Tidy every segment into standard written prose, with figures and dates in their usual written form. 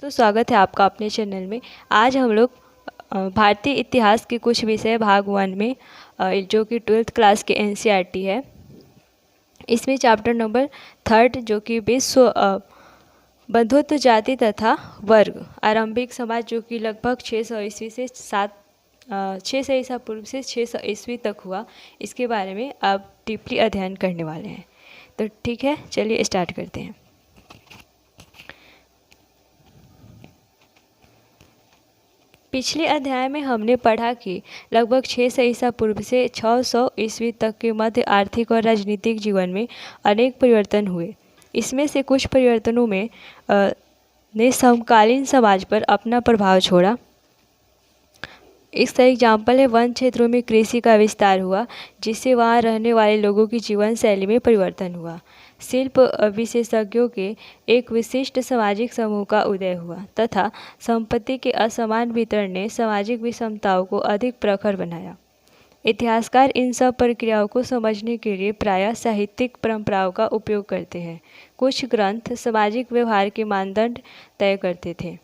दोस्तों, स्वागत है आपका अपने चैनल में। आज हम लोग भारतीय इतिहास के कुछ विषय भाग 1 में जो कि 12th क्लास के NCERT है, इसमें चैप्टर नंबर 3 जो कि विश्व बंधुत्व जाति तथा वर्ग आरंभिक समाज, जो कि लगभग 600 ईस्वी से 600 ईसा पूर्व से 600 ईस्वी तक हुआ, इसके बारे में आप डीपली अध्ययन करने वाले हैं। तो ठीक है, चलिए स्टार्ट करते हैं। पिछले अध्याय में हमने पढ़ा कि लगभग 600 ईसा पूर्व से 600 ईस्वी तक के मध्य आर्थिक और राजनीतिक जीवन में अनेक परिवर्तन हुए। इसमें से कुछ परिवर्तनों में ने समकालीन समाज पर अपना प्रभाव छोड़ा। इसका एग्जाम्पल है, वन क्षेत्रों में कृषि का विस्तार हुआ, जिससे वहाँ रहने वाले लोगों की जीवन शैली में परिवर्तन हुआ। शिल्प विशेषज्ञों के एक विशिष्ट सामाजिक समूह का उदय हुआ तथा संपत्ति के असमान वितरण ने सामाजिक विषमताओं को अधिक प्रखर बनाया। इतिहासकार इन सब प्रक्रियाओं को समझने के लिए प्रायः साहित्यिक परंपराओं का उपयोग करते हैं। कुछ ग्रंथ सामाजिक व्यवहार के मानदंड तय करते थे,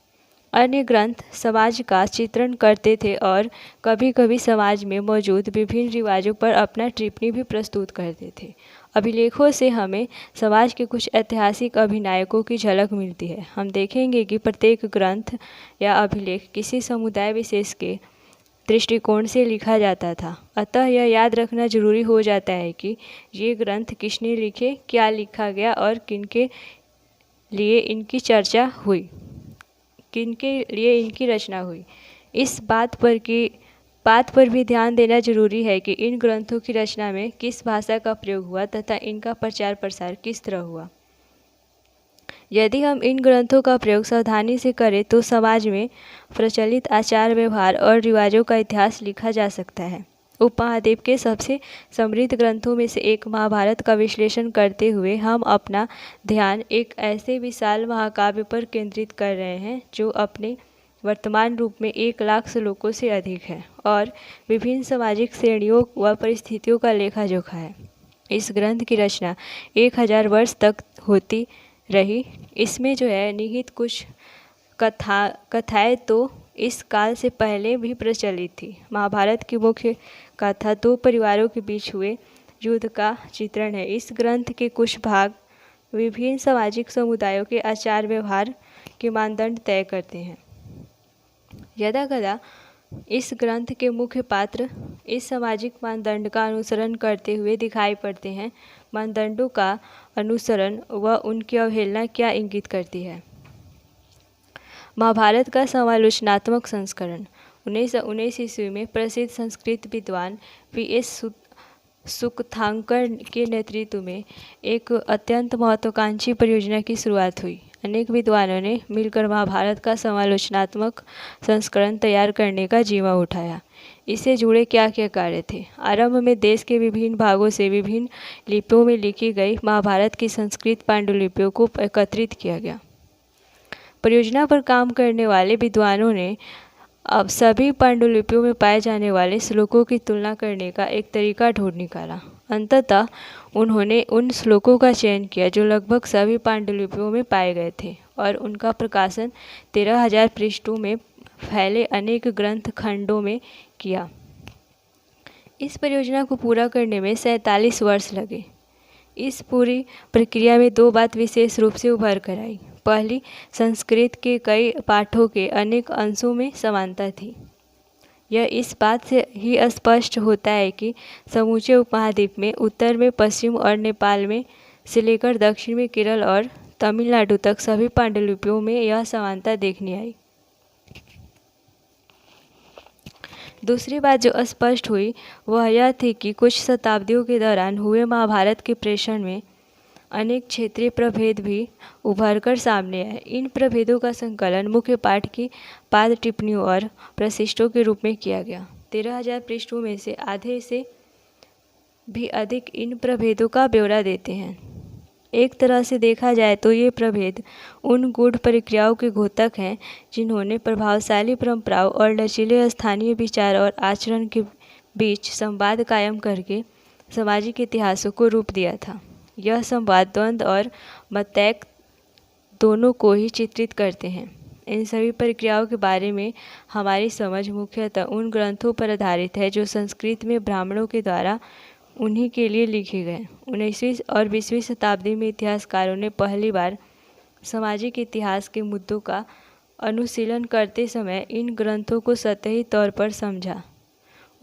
अन्य ग्रंथ समाज का चित्रण करते थे और कभी कभी समाज में मौजूद विभिन्न रिवाजों पर अपना टिप्पणी भी प्रस्तुत करते थे। अभिलेखों से हमें समाज के कुछ ऐतिहासिक अभिनायकों की झलक मिलती है। हम देखेंगे कि प्रत्येक ग्रंथ या अभिलेख किसी समुदाय विशेष के दृष्टिकोण से लिखा जाता था। अतः यह याद रखना जरूरी हो जाता है कि ये ग्रंथ किसने लिखे, क्या लिखा गया और किनके लिए इनकी चर्चा हुई, किनके लिए इनकी रचना हुई। इस बात पर भी ध्यान देना जरूरी है कि इन ग्रंथों की रचना में किस भाषा का प्रयोग हुआ तथा इनका प्रचार प्रसार किस तरह हुआ। यदि हम इन ग्रंथों का प्रयोग सावधानी से करें तो समाज में प्रचलित आचार व्यवहार और रिवाजों का इतिहास लिखा जा सकता है। उपमहाद्वीप के सबसे समृद्ध ग्रंथों में से एक महाभारत का विश्लेषण करते हुए हम अपना ध्यान एक ऐसे विशाल महाकाव्य पर केंद्रित कर रहे हैं जो अपने वर्तमान रूप में 1 लाख श्लोकों से अधिक है और विभिन्न सामाजिक श्रेणियों व परिस्थितियों का लेखा जोखा है। इस ग्रंथ की रचना 1000 वर्ष तक होती रही। इसमें जो है निहित कुछ कथाएं तो इस काल से पहले भी प्रचलित थी। महाभारत की मुख्य कथा 2 परिवारों के बीच हुए युद्ध का चित्रण है। इस ग्रंथ के कुछ भाग विभिन्न सामाजिक समुदायों के आचार व्यवहार के मानदंड तय करते हैं। यदाकदा इस ग्रंथ के मुख्य पात्र इस सामाजिक मानदंड का अनुसरण करते हुए दिखाई पड़ते हैं। मानदंडों का अनुसरण व उनकी अवहेलना क्या इंगित करती है। महाभारत का समालोचनात्मक संस्करण 1919 ईस्वी में प्रसिद्ध संस्कृत विद्वान V.S. सुकथांकर के नेतृत्व में एक अत्यंत महत्वाकांक्षी परियोजना की शुरुआत हुई। अनेक विद्वानों ने मिलकर महाभारत का समालोचनात्मक संस्करण तैयार करने का जिम्मा उठाया। इससे जुड़े क्या क्या कार्य थे। आरंभ में देश के विभिन्न भागों से विभिन्न लिपियों में लिखी गई महाभारत की संस्कृत पांडुलिपियों को एकत्रित किया गया। परियोजना पर काम करने वाले विद्वानों ने अब सभी पांडुलिपियों में पाए जाने वाले श्लोकों की तुलना करने का एक तरीका ढूंढ निकाला। अंततः उन्होंने उन श्लोकों का चयन किया जो लगभग सभी पांडुलिपियों में पाए गए थे और उनका प्रकाशन 13,000 पृष्ठों में फैले अनेक ग्रंथ खंडों में किया। इस परियोजना को पूरा करने में 47 वर्ष लगे। इस पूरी प्रक्रिया में 2 बात विशेष रूप से उभर कर आई। पहली, संस्कृत के कई पाठों के अनेक अंशों में समानता थी। यह इस बात से ही स्पष्ट होता है कि समूचे उपमहाद्वीप में उत्तर में पश्चिम और नेपाल में से लेकर दक्षिण में केरल और तमिलनाडु तक सभी पांडुलिपियों में यह समानता देखने आई। दूसरी बात जो स्पष्ट हुई वह यह थी कि कुछ शताब्दियों के दौरान हुए महाभारत के प्रेषण में अनेक क्षेत्रीय प्रभेद भी उभरकर सामने आए। इन प्रभेदों का संकलन मुख्य पाठ की पाद टिप्पणियों और प्रशिष्टों के रूप में किया गया। 13,000 पृष्ठों में से आधे से भी अधिक इन प्रभेदों का ब्यौरा देते हैं। एक तरह से देखा जाए तो ये प्रभेद उन गूढ़ प्रक्रियाओं के घोतक हैं जिन्होंने प्रभावशाली परंपराओं और लचीले स्थानीय विचार और आचरण के बीच संवाद कायम करके सामाजिक इतिहासों को रूप दिया था। यह संवाद द्वंद्व और मतैक दोनों को ही चित्रित करते हैं। इन सभी प्रक्रियाओं के बारे में हमारी समझ मुख्यतः उन ग्रंथों पर आधारित है जो संस्कृत में ब्राह्मणों के द्वारा उन्हीं के लिए लिखे गए। 19वीं और 20वीं शताब्दी में इतिहासकारों ने पहली बार सामाजिक इतिहास के मुद्दों का अनुशीलन करते समय इन ग्रंथों को सतही तौर पर समझा।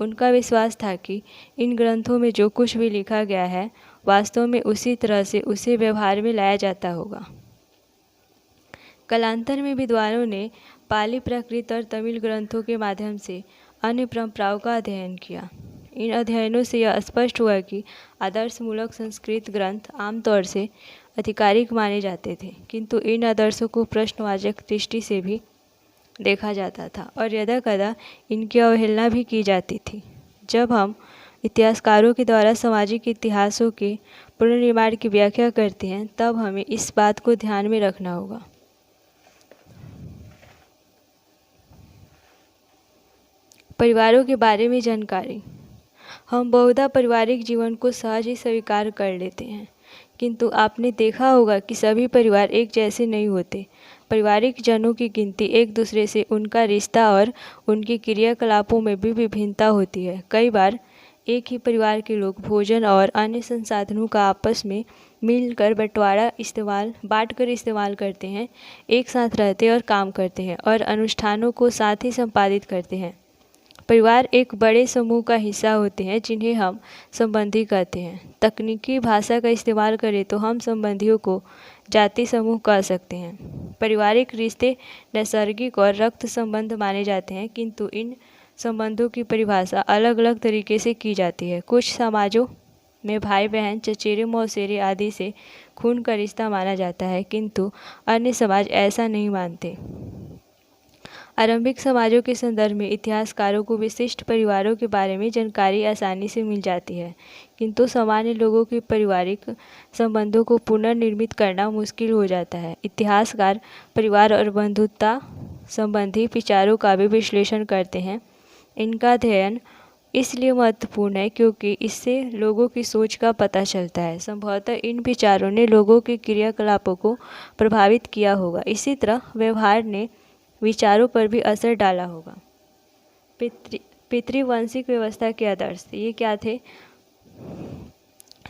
उनका विश्वास था कि इन ग्रंथों में जो कुछ भी लिखा गया है वास्तव में उसी तरह से उसे व्यवहार में लाया जाता होगा। कालांतर में विद्वानों ने पाली, प्राकृत और तमिल ग्रंथों के माध्यम से अन्य परंपराओं का अध्ययन किया। इन अध्ययनों से यह स्पष्ट हुआ कि आदर्शमूलक संस्कृत ग्रंथ आमतौर से आधिकारिक माने जाते थे, किंतु इन आदर्शों को प्रश्नवाचक दृष्टि से भी देखा जाता था और यदाकदा इनकी अवहेलना भी की जाती थी। जब हम इतिहासकारों के द्वारा सामाजिक इतिहासों के पुनर्निर्माण की व्याख्या करते हैं तब हमें इस बात को ध्यान में रखना होगा। परिवारों के बारे में जानकारी। हम बहुधा पारिवारिक जीवन को सहज ही स्वीकार कर लेते हैं, किंतु आपने देखा होगा कि सभी परिवार एक जैसे नहीं होते। पारिवारिक जनों की गिनती एक दूसरे से उनका रिश्ता और उनके क्रियाकलापों में भी विभिन्नता होती है। कई बार एक ही परिवार के लोग भोजन और अन्य संसाधनों का आपस में मिलकर बांटकर इस्तेमाल करते हैं, एक साथ रहते और काम करते हैं और अनुष्ठानों को साथ ही संपादित करते हैं। परिवार एक बड़े समूह का हिस्सा होते हैं जिन्हें हम संबंधी कहते हैं। तकनीकी भाषा का इस्तेमाल करें तो हम संबंधियों को जाति समूह कह सकते हैं। पारिवारिक रिश्ते नैसर्गिक और रक्त संबंध माने जाते हैं, किंतु इन संबंधों की परिभाषा अलग अलग तरीके से की जाती है। कुछ समाजों में भाई बहन, चचेरे मौसेरे आदि से खून का रिश्ता माना जाता है, किंतु अन्य समाज ऐसा नहीं मानते। आरंभिक समाजों के संदर्भ में इतिहासकारों को विशिष्ट परिवारों के बारे में जानकारी आसानी से मिल जाती है, किंतु सामान्य लोगों के पारिवारिक संबंधों को पुनर्निर्मित करना मुश्किल हो जाता है। इतिहासकार परिवार और बंधुता संबंधी विचारों का भी विश्लेषण करते हैं। इनका अध्ययन इसलिए महत्वपूर्ण है क्योंकि इससे लोगों की सोच का पता चलता है। संभवतः इन विचारों ने लोगों के क्रियाकलापों को प्रभावित किया होगा। इसी तरह व्यवहार ने विचारों पर भी असर डाला होगा। पितृवंशिक व्यवस्था के आदर्श ये क्या थे?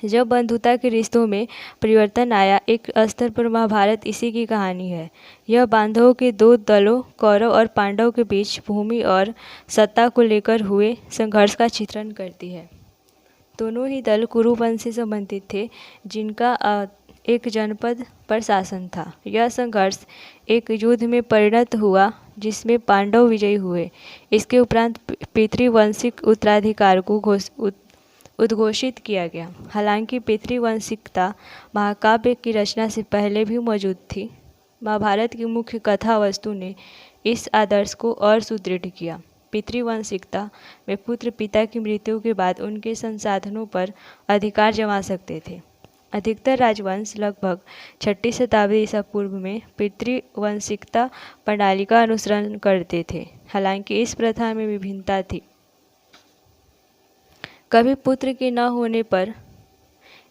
जब बंधुता के रिश्तों में परिवर्तन आया, एक स्तर पर महाभारत इसी की कहानी है। यह बांधवों के दो दलों कौरव और पांडव के बीच भूमि और सत्ता को लेकर हुए संघर्ष का चित्रण करती है। दोनों ही दल कुरु वंश से संबंधित थे, जिनका एक जनपद पर शासन था। यह संघर्ष एक युद्ध में परिणत हुआ जिसमें पांडव विजयी हुए। इसके उपरांत पितृवंशिक उत्तराधिकार को उद्घोषित किया गया। हालांकि पितृवंशिकता महाकाव्य की रचना से पहले भी मौजूद थी। महाभारत की मुख्य कथा वस्तु ने इस आदर्श को और सुदृढ़ किया। पितृवंशिकता में पुत्र पिता की मृत्यु के बाद उनके संसाधनों पर अधिकार जमा सकते थे। अधिकतर राजवंश लगभग 6ठी शताब्दी ईसा पूर्व में पितृवंशिकता प्रणाली का अनुसरण करते थे। हालांकि इस प्रथा में विभिन्नता थी। कभी पुत्र के न होने पर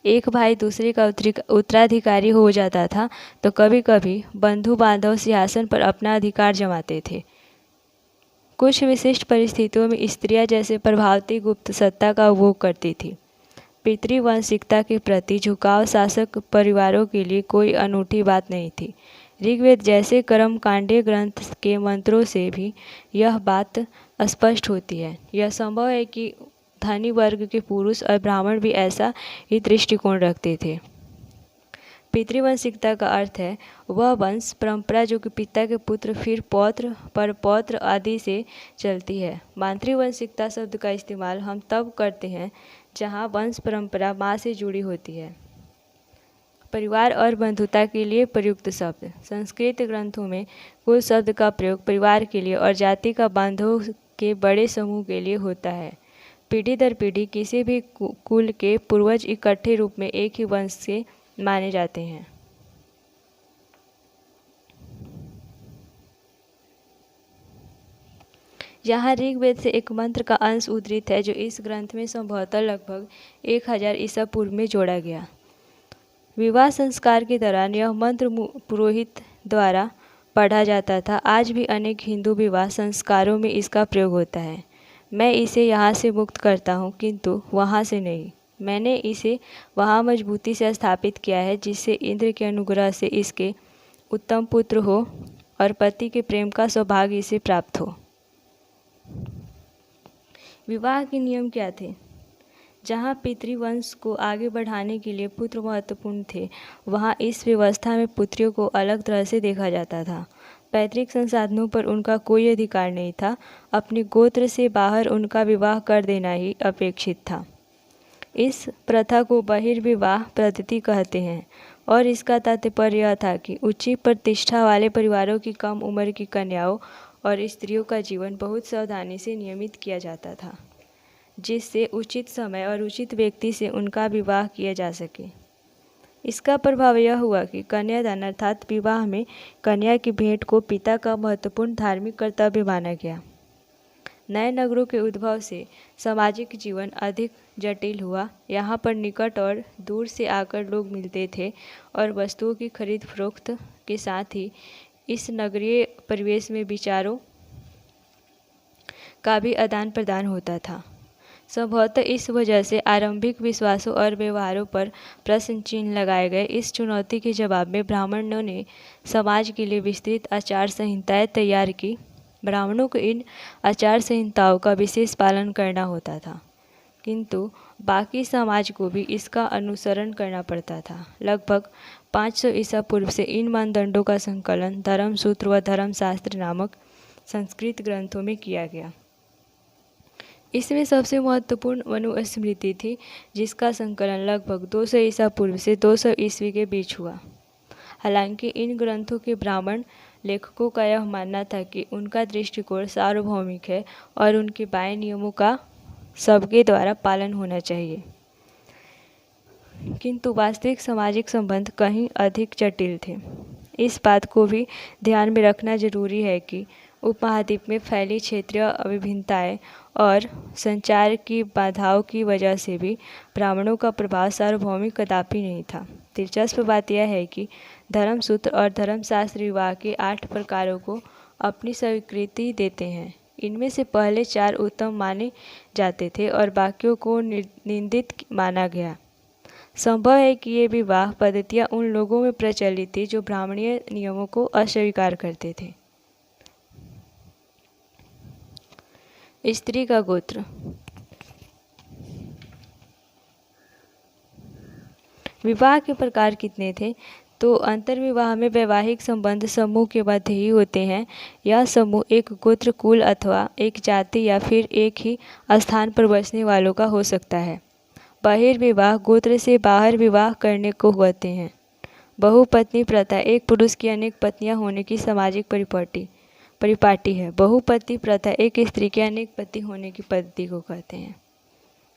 एक भाई दूसरे का उत्तराधिकारी हो जाता था, तो कभी कभी बंधु बांधव सिंहासन पर अपना अधिकार जमाते थे। कुछ विशिष्ट परिस्थितियों में स्त्रियां जैसे प्रभावती गुप्त सत्ता का उपभोग करती थी। पितृवंशिकता के प्रति झुकाव शासक परिवारों के लिए कोई अनूठी बात नहीं थी। ऋग्वेद जैसे कर्मकांडीय ग्रंथ के मंत्रों से भी यह बात स्पष्ट होती है। यह संभव है कि धनी वर्ग के पुरुष और ब्राह्मण भी ऐसा ही दृष्टिकोण रखते थे। पितृवंशिकता का अर्थ है वह वंश परंपरा जो कि पिता के पुत्र फिर पौत्र पर पौत्र आदि से चलती है। मातृवंशिकता शब्द का इस्तेमाल हम तब करते हैं जहाँ वंश परंपरा माँ से जुड़ी होती है। परिवार और बंधुता के लिए प्रयुक्त शब्द। संस्कृत ग्रंथों में कुल शब्द का प्रयोग परिवार के लिए और जाति का बांधवों के बड़े समूह के लिए होता है। पीढ़ी दर पीढ़ी किसी भी कुल के पूर्वज इकट्ठे रूप में एक ही वंश से माने जाते हैं। यहाँ ऋग्वेद से एक मंत्र का अंश उद्धृत है जो इस ग्रंथ में संभवतः लगभग 1000 ईसा पूर्व में जोड़ा गया। विवाह संस्कार के दौरान यह मंत्र पुरोहित द्वारा पढ़ा जाता था, आज भी अनेक हिंदू विवाह संस्कारों में इसका प्रयोग होता है। मैं इसे यहाँ से मुक्त करता हूँ, किंतु वहाँ से नहीं। मैंने इसे वहाँ मजबूती से स्थापित किया है, जिससे इंद्र के अनुग्रह से इसके उत्तम पुत्र हो और पति के प्रेम का सौभाग्य इसे प्राप्त हो। विवाह के नियम क्या थे? जहाँ पितृवंश को आगे बढ़ाने के लिए पुत्र महत्वपूर्ण थे, वहाँ इस व्यवस्था में पुत्रियों को अलग तरह से देखा जाता था। पैतृक संसाधनों पर उनका कोई अधिकार नहीं था। अपने गोत्र से बाहर उनका विवाह कर देना ही अपेक्षित था। इस प्रथा को बहिर्विवाह पद्धति कहते हैं और इसका तात्पर्य यह था कि उच्च प्रतिष्ठा वाले परिवारों की कम उम्र की कन्याओं और स्त्रियों का जीवन बहुत सावधानी से नियमित किया जाता था, जिससे उचित समय और उचित व्यक्ति से उनका विवाह किया जा सके। इसका प्रभाव यह हुआ कि कन्यादान अर्थात विवाह में कन्या की भेंट को पिता का महत्वपूर्ण धार्मिक कर्तव्य माना गया। नए नगरों के उद्भव से सामाजिक जीवन अधिक जटिल हुआ। यहाँ पर निकट और दूर से आकर लोग मिलते थे और वस्तुओं की खरीद फरोख्त के साथ ही इस नगरीय परिवेश में विचारों का भी आदान प्रदान होता था। संभवतः इस वजह से आरंभिक विश्वासों और व्यवहारों पर प्रश्न चिन्ह लगाए गए। इस चुनौती के जवाब में ब्राह्मणों ने समाज के लिए विस्तृत आचार संहिताएं तैयार की। ब्राह्मणों को इन आचार संहिताओं का विशेष पालन करना होता था, किंतु बाकी समाज को भी इसका अनुसरण करना पड़ता था। लगभग 500 ईसा पूर्व से इन मानदंडों का संकलन धर्मसूत्र व धर्मशास्त्र नामक संस्कृत ग्रंथों में किया गया। इसमें सबसे महत्वपूर्ण मनुस्मृति थी, जिसका संकलन लगभग 200 ईसा पूर्व से 200 ईस्वी के बीच हुआ। हालांकि इन ग्रंथों के ब्राह्मण लेखकों का यह मानना था कि उनका दृष्टिकोण सार्वभौमिक है और उनके बाह्य नियमों का सबके द्वारा पालन होना चाहिए, किंतु वास्तविक सामाजिक संबंध कहीं अधिक जटिल थे। इस बात को भी ध्यान में रखना जरूरी है कि उपमहाद्वीप में फैली क्षेत्रीय विभिन्नताएं और संचार की बाधाओं की वजह से भी ब्राह्मणों का प्रभाव सार्वभौमिक कदापि नहीं था। दिलचस्प बात यह है कि धर्मसूत्र और धर्मशास्त्र विवाह के 8 प्रकारों को अपनी स्वीकृति देते हैं। इनमें से पहले 4 उत्तम माने जाते थे और बाकियों को निंदित माना गया। संभव है कि ये विवाह पद्धतियाँ उन लोगों में प्रचलित थी जो ब्राह्मणीय नियमों को अस्वीकार करते थे। स्त्री का गोत्र। विवाह के प्रकार कितने थे? तो अंतर्विवाह में वैवाहिक संबंध समूह के मध्य ही होते हैं। यह समूह एक गोत्र, कुल अथवा एक जाति या फिर एक ही स्थान पर बसने वालों का हो सकता है। बहिर्विवाह गोत्र से बाहर विवाह करने को कहते हैं। बहुपत्नी प्रथा एक पुरुष की अनेक पत्नियां होने की सामाजिक परिपाटी है। बहुपति प्रथा एक स्त्री के अनेक पति होने की पद्धति को कहते हैं।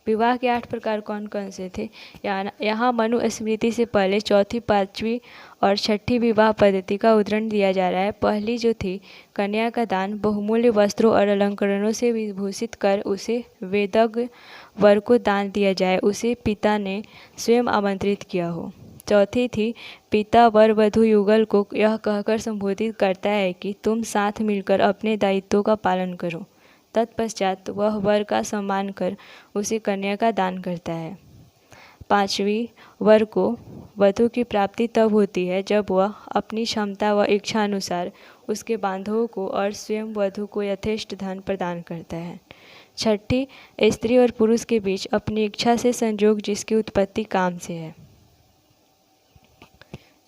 विवाह के 8 प्रकार कौन कौन से थे? यहाँ मनुस्मृति से पहले चौथी, 5वीं और 6ठी विवाह पद्धति का उदाहरण दिया जा रहा है। पहली जो थी कन्या का दान, बहुमूल्य वस्त्रों और अलंकरणों से विभूषित कर उसे वेदज्ञ वर को दान दिया जाए, उसे पिता ने स्वयं आमंत्रित किया हो। चौथी थी पिता वर वधू युगल को यह कहकर संबोधित करता है कि तुम साथ मिलकर अपने दायित्वों का पालन करो। तत्पश्चात वह वर का सम्मान कर उसे कन्या का दान करता है। 5वीं, वर को वधू की प्राप्ति तब होती है जब वह अपनी क्षमता व इच्छा अनुसार उसके बांधवों को और स्वयं वधू को यथेष्ट धन प्रदान करता है। 6ठी, स्त्री और पुरुष के बीच अपनी इच्छा से संयोग जिसकी उत्पत्ति काम से है।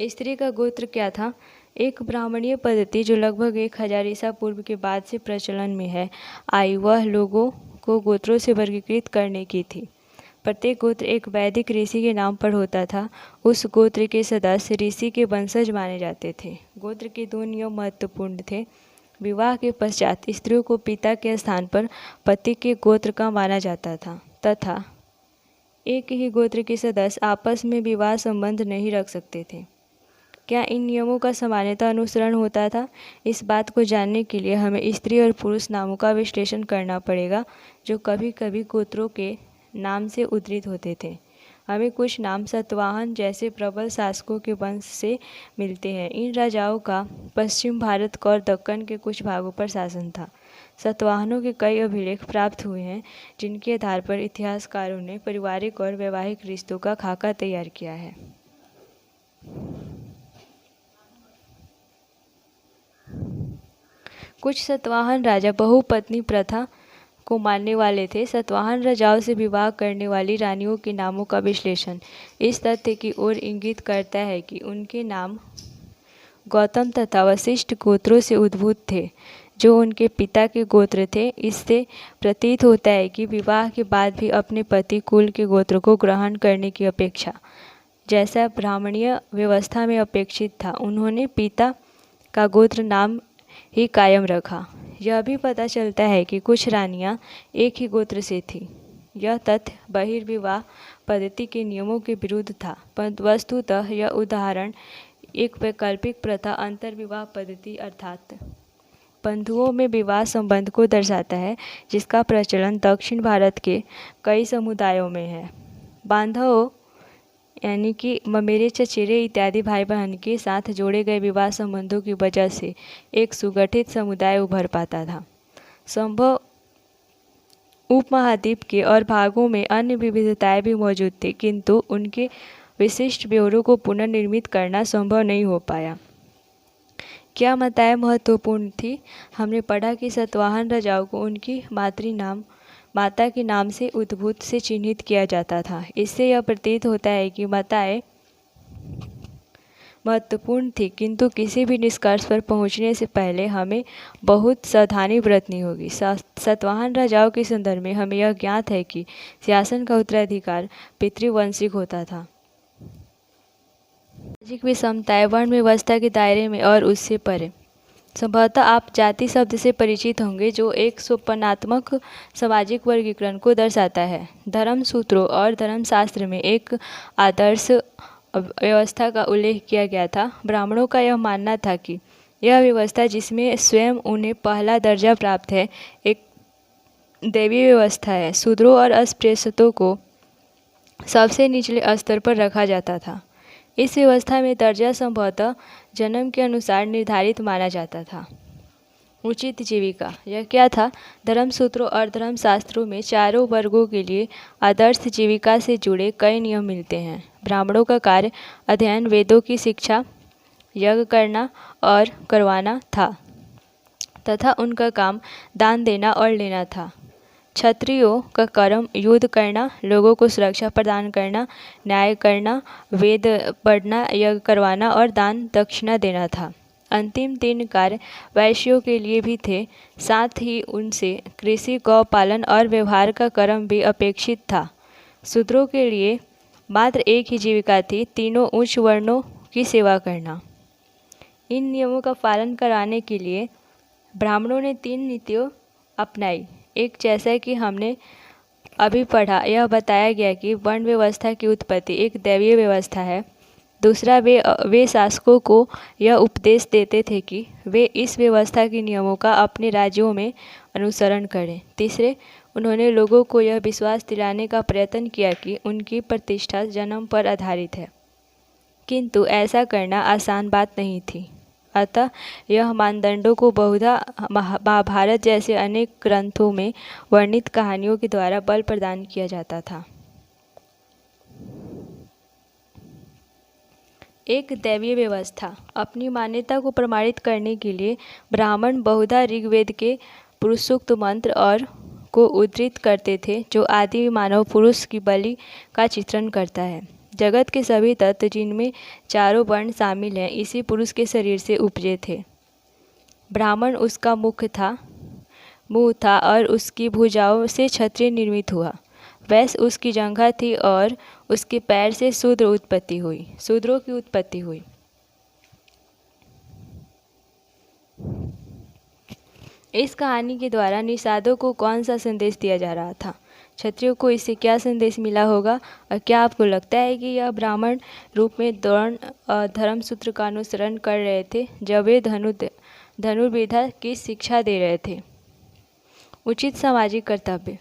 स्त्री का गोत्र क्या था? एक ब्राह्मणीय पद्धति जो लगभग 1000 ईसा पूर्व के बाद से प्रचलन में है आई, वह लोगों को गोत्रों से वर्गीकृत करने की थी। प्रत्येक गोत्र एक वैदिक ऋषि के नाम पर होता था। उस गोत्र के सदस्य ऋषि के वंशज माने जाते थे। गोत्र के 2 नियम महत्वपूर्ण थे। विवाह के पश्चात स्त्रियों को पिता के स्थान पर पति के गोत्र का माना जाता था तथा एक ही गोत्र के सदस्य आपस में विवाह संबंध नहीं रख सकते थे। क्या इन नियमों का सामान्यतः अनुसरण होता था? इस बात को जानने के लिए हमें स्त्री और पुरुष नामों का विश्लेषण करना पड़ेगा, जो कभी कभी गोत्रों के नाम से उद्धृत होते थे। हमें कुछ नाम सतवाहन जैसे प्रबल शासकों के वंश से मिलते हैं। इन राजाओं का पश्चिम भारत और दक्कन के कुछ भागों पर शासन था। सतवाहनों के कई अभिलेख प्राप्त हुए हैं, जिनके आधार पर इतिहासकारों ने पारिवारिक और वैवाहिक रिश्तों का खाका तैयार किया है। कुछ सतवाहन राजा बहुपत्नी प्रथा को मानने वाले थे। सतवाहन राजाओं से विवाह करने वाली रानियों के नामों का विश्लेषण इस तथ्य की ओर इंगित करता है कि उनके नाम गौतम तथा वशिष्ठ गोत्रों से उद्भूत थे, जो उनके पिता के गोत्र थे। इससे प्रतीत होता है कि विवाह के बाद भी अपने पति कुल के गोत्र को ग्रहण करने की अपेक्षा, जैसा ब्राह्मणीय व्यवस्था में अपेक्षित था, उन्होंने पिता का गोत्र नाम ही कायम रखा। यह भी पता चलता है कि कुछ रानियां एक ही गोत्र से थीं। यह तथ्य बहिर्विवाह पद्धति के नियमों के विरुद्ध था, परंतु वस्तुतः यह उदाहरण एक वैकल्पिक प्रथा अंतर्विवाह पद्धति अर्थात बंधुओं में विवाह संबंध को दर्शाता है, जिसका प्रचलन दक्षिण भारत के कई समुदायों में है। बांधवों यानी कि ममेरे, चचेरे इत्यादि भाई बहन के साथ जोड़े गए विवाह संबंधों की वजह से एक सुगठित समुदाय उभर पाता था। संभव उपमहाद्वीप के और भागों में अन्य विविधताएं भी मौजूद थी, किंतु उनके विशिष्ट ब्यौरों को पुनर्निर्मित करना संभव नहीं हो पाया। क्या माताएं महत्वपूर्ण थी? हमने पढ़ा कि सतवाहन राजाओं को उनकी माता के नाम से उद्भूत से चिन्हित किया जाता था। इससे यह प्रतीत होता है कि माताएं महत्वपूर्ण थी, किंतु किसी भी निष्कर्ष पर पहुंचने से पहले हमें बहुत सावधानी बरतनी होगी। सतवाहन राजाओं के संदर्भ में हमें यह ज्ञात है कि शासन का उत्तराधिकार पितृवंशिक होता था। सामाजिक विषमताएं वर्ण व्यवस्था के दायरे में और उससे परे। संभवतः आप जाति शब्द से परिचित होंगे, जो एक सोपानात्मक सामाजिक वर्गीकरण को दर्शाता है। धर्म सूत्रों और धर्मशास्त्र में एक आदर्श व्यवस्था का उल्लेख किया गया था। ब्राह्मणों का यह मानना था कि यह व्यवस्था, जिसमें स्वयं उन्हें पहला दर्जा प्राप्त है, एक दैवीय व्यवस्था है। शूद्रों और अस्पृश्यों को सबसे निचले स्तर पर रखा जाता था। इस व्यवस्था में दर्जा संभवतः जन्म के अनुसार निर्धारित माना जाता था। उचित जीविका, यह क्या था? धर्मसूत्रों और धर्मशास्त्रों में चारों वर्गों के लिए आदर्श जीविका से जुड़े कई नियम मिलते हैं। ब्राह्मणों का कार्य अध्ययन, वेदों की शिक्षा, यज्ञ करना और करवाना था तथा उनका काम दान देना और लेना था। क्षत्रियों का कर्म युद्ध करना, लोगों को सुरक्षा प्रदान करना, न्याय करना, वेद पढ़ना, यज्ञ करवाना और दान दक्षिणा देना था। अंतिम 3 कार्य वैश्यों के लिए भी थे। साथ ही उनसे कृषि, गौ पालन और व्यवहार का कर्म भी अपेक्षित था। शूद्रों के लिए मात्र एक ही जीविका थी, तीनों उच्च वर्णों की सेवा करना। इन नियमों का पालन कराने के लिए ब्राह्मणों ने 3 नीतियाँ अपनाई। एक, जैसा कि हमने अभी पढ़ा, यह बताया गया कि वर्ण व्यवस्था की उत्पत्ति एक दैवीय व्यवस्था है। दूसरा, वे शासकों को यह उपदेश देते थे कि वे इस व्यवस्था के नियमों का अपने राज्यों में अनुसरण करें। तीसरे, उन्होंने लोगों को यह विश्वास दिलाने का प्रयत्न किया कि उनकी प्रतिष्ठा जन्म पर आधारित है, किंतु ऐसा करना आसान बात नहीं थी। अतः यह मानदंडों को बहुधा महाभारत जैसे अनेक ग्रंथों में वर्णित कहानियों के द्वारा बल प्रदान किया जाता था। एक दैवीय व्यवस्था। अपनी मान्यता को प्रमाणित करने के लिए ब्राह्मण बहुधा ऋग्वेद के पुरुषोक्त मंत्र और को उद्धृत करते थे, जो आदि मानव पुरुष की बलि का चित्रण करता है। जगत के सभी तत्व, जिनमें चारों वर्ण शामिल हैं, इसी पुरुष के शरीर से उपजे थे। ब्राह्मण उसका मुँह था और उसकी भुजाओं से क्षत्रिय निर्मित हुआ। वैश्य उसकी जंघा थी और उसके पैर से शूद्रों की उत्पत्ति हुई। इस कहानी के द्वारा निषादों को कौन सा संदेश दिया जा रहा था? क्षत्रियों को इससे क्या संदेश मिला होगा? और क्या आपको लगता है कि यह ब्राह्मण रूप में द्रोण धर्मसूत्र का अनुसरण कर रहे थे जब वे धनुर्विद्या की शिक्षा दे रहे थे? उचित सामाजिक कर्तव्य।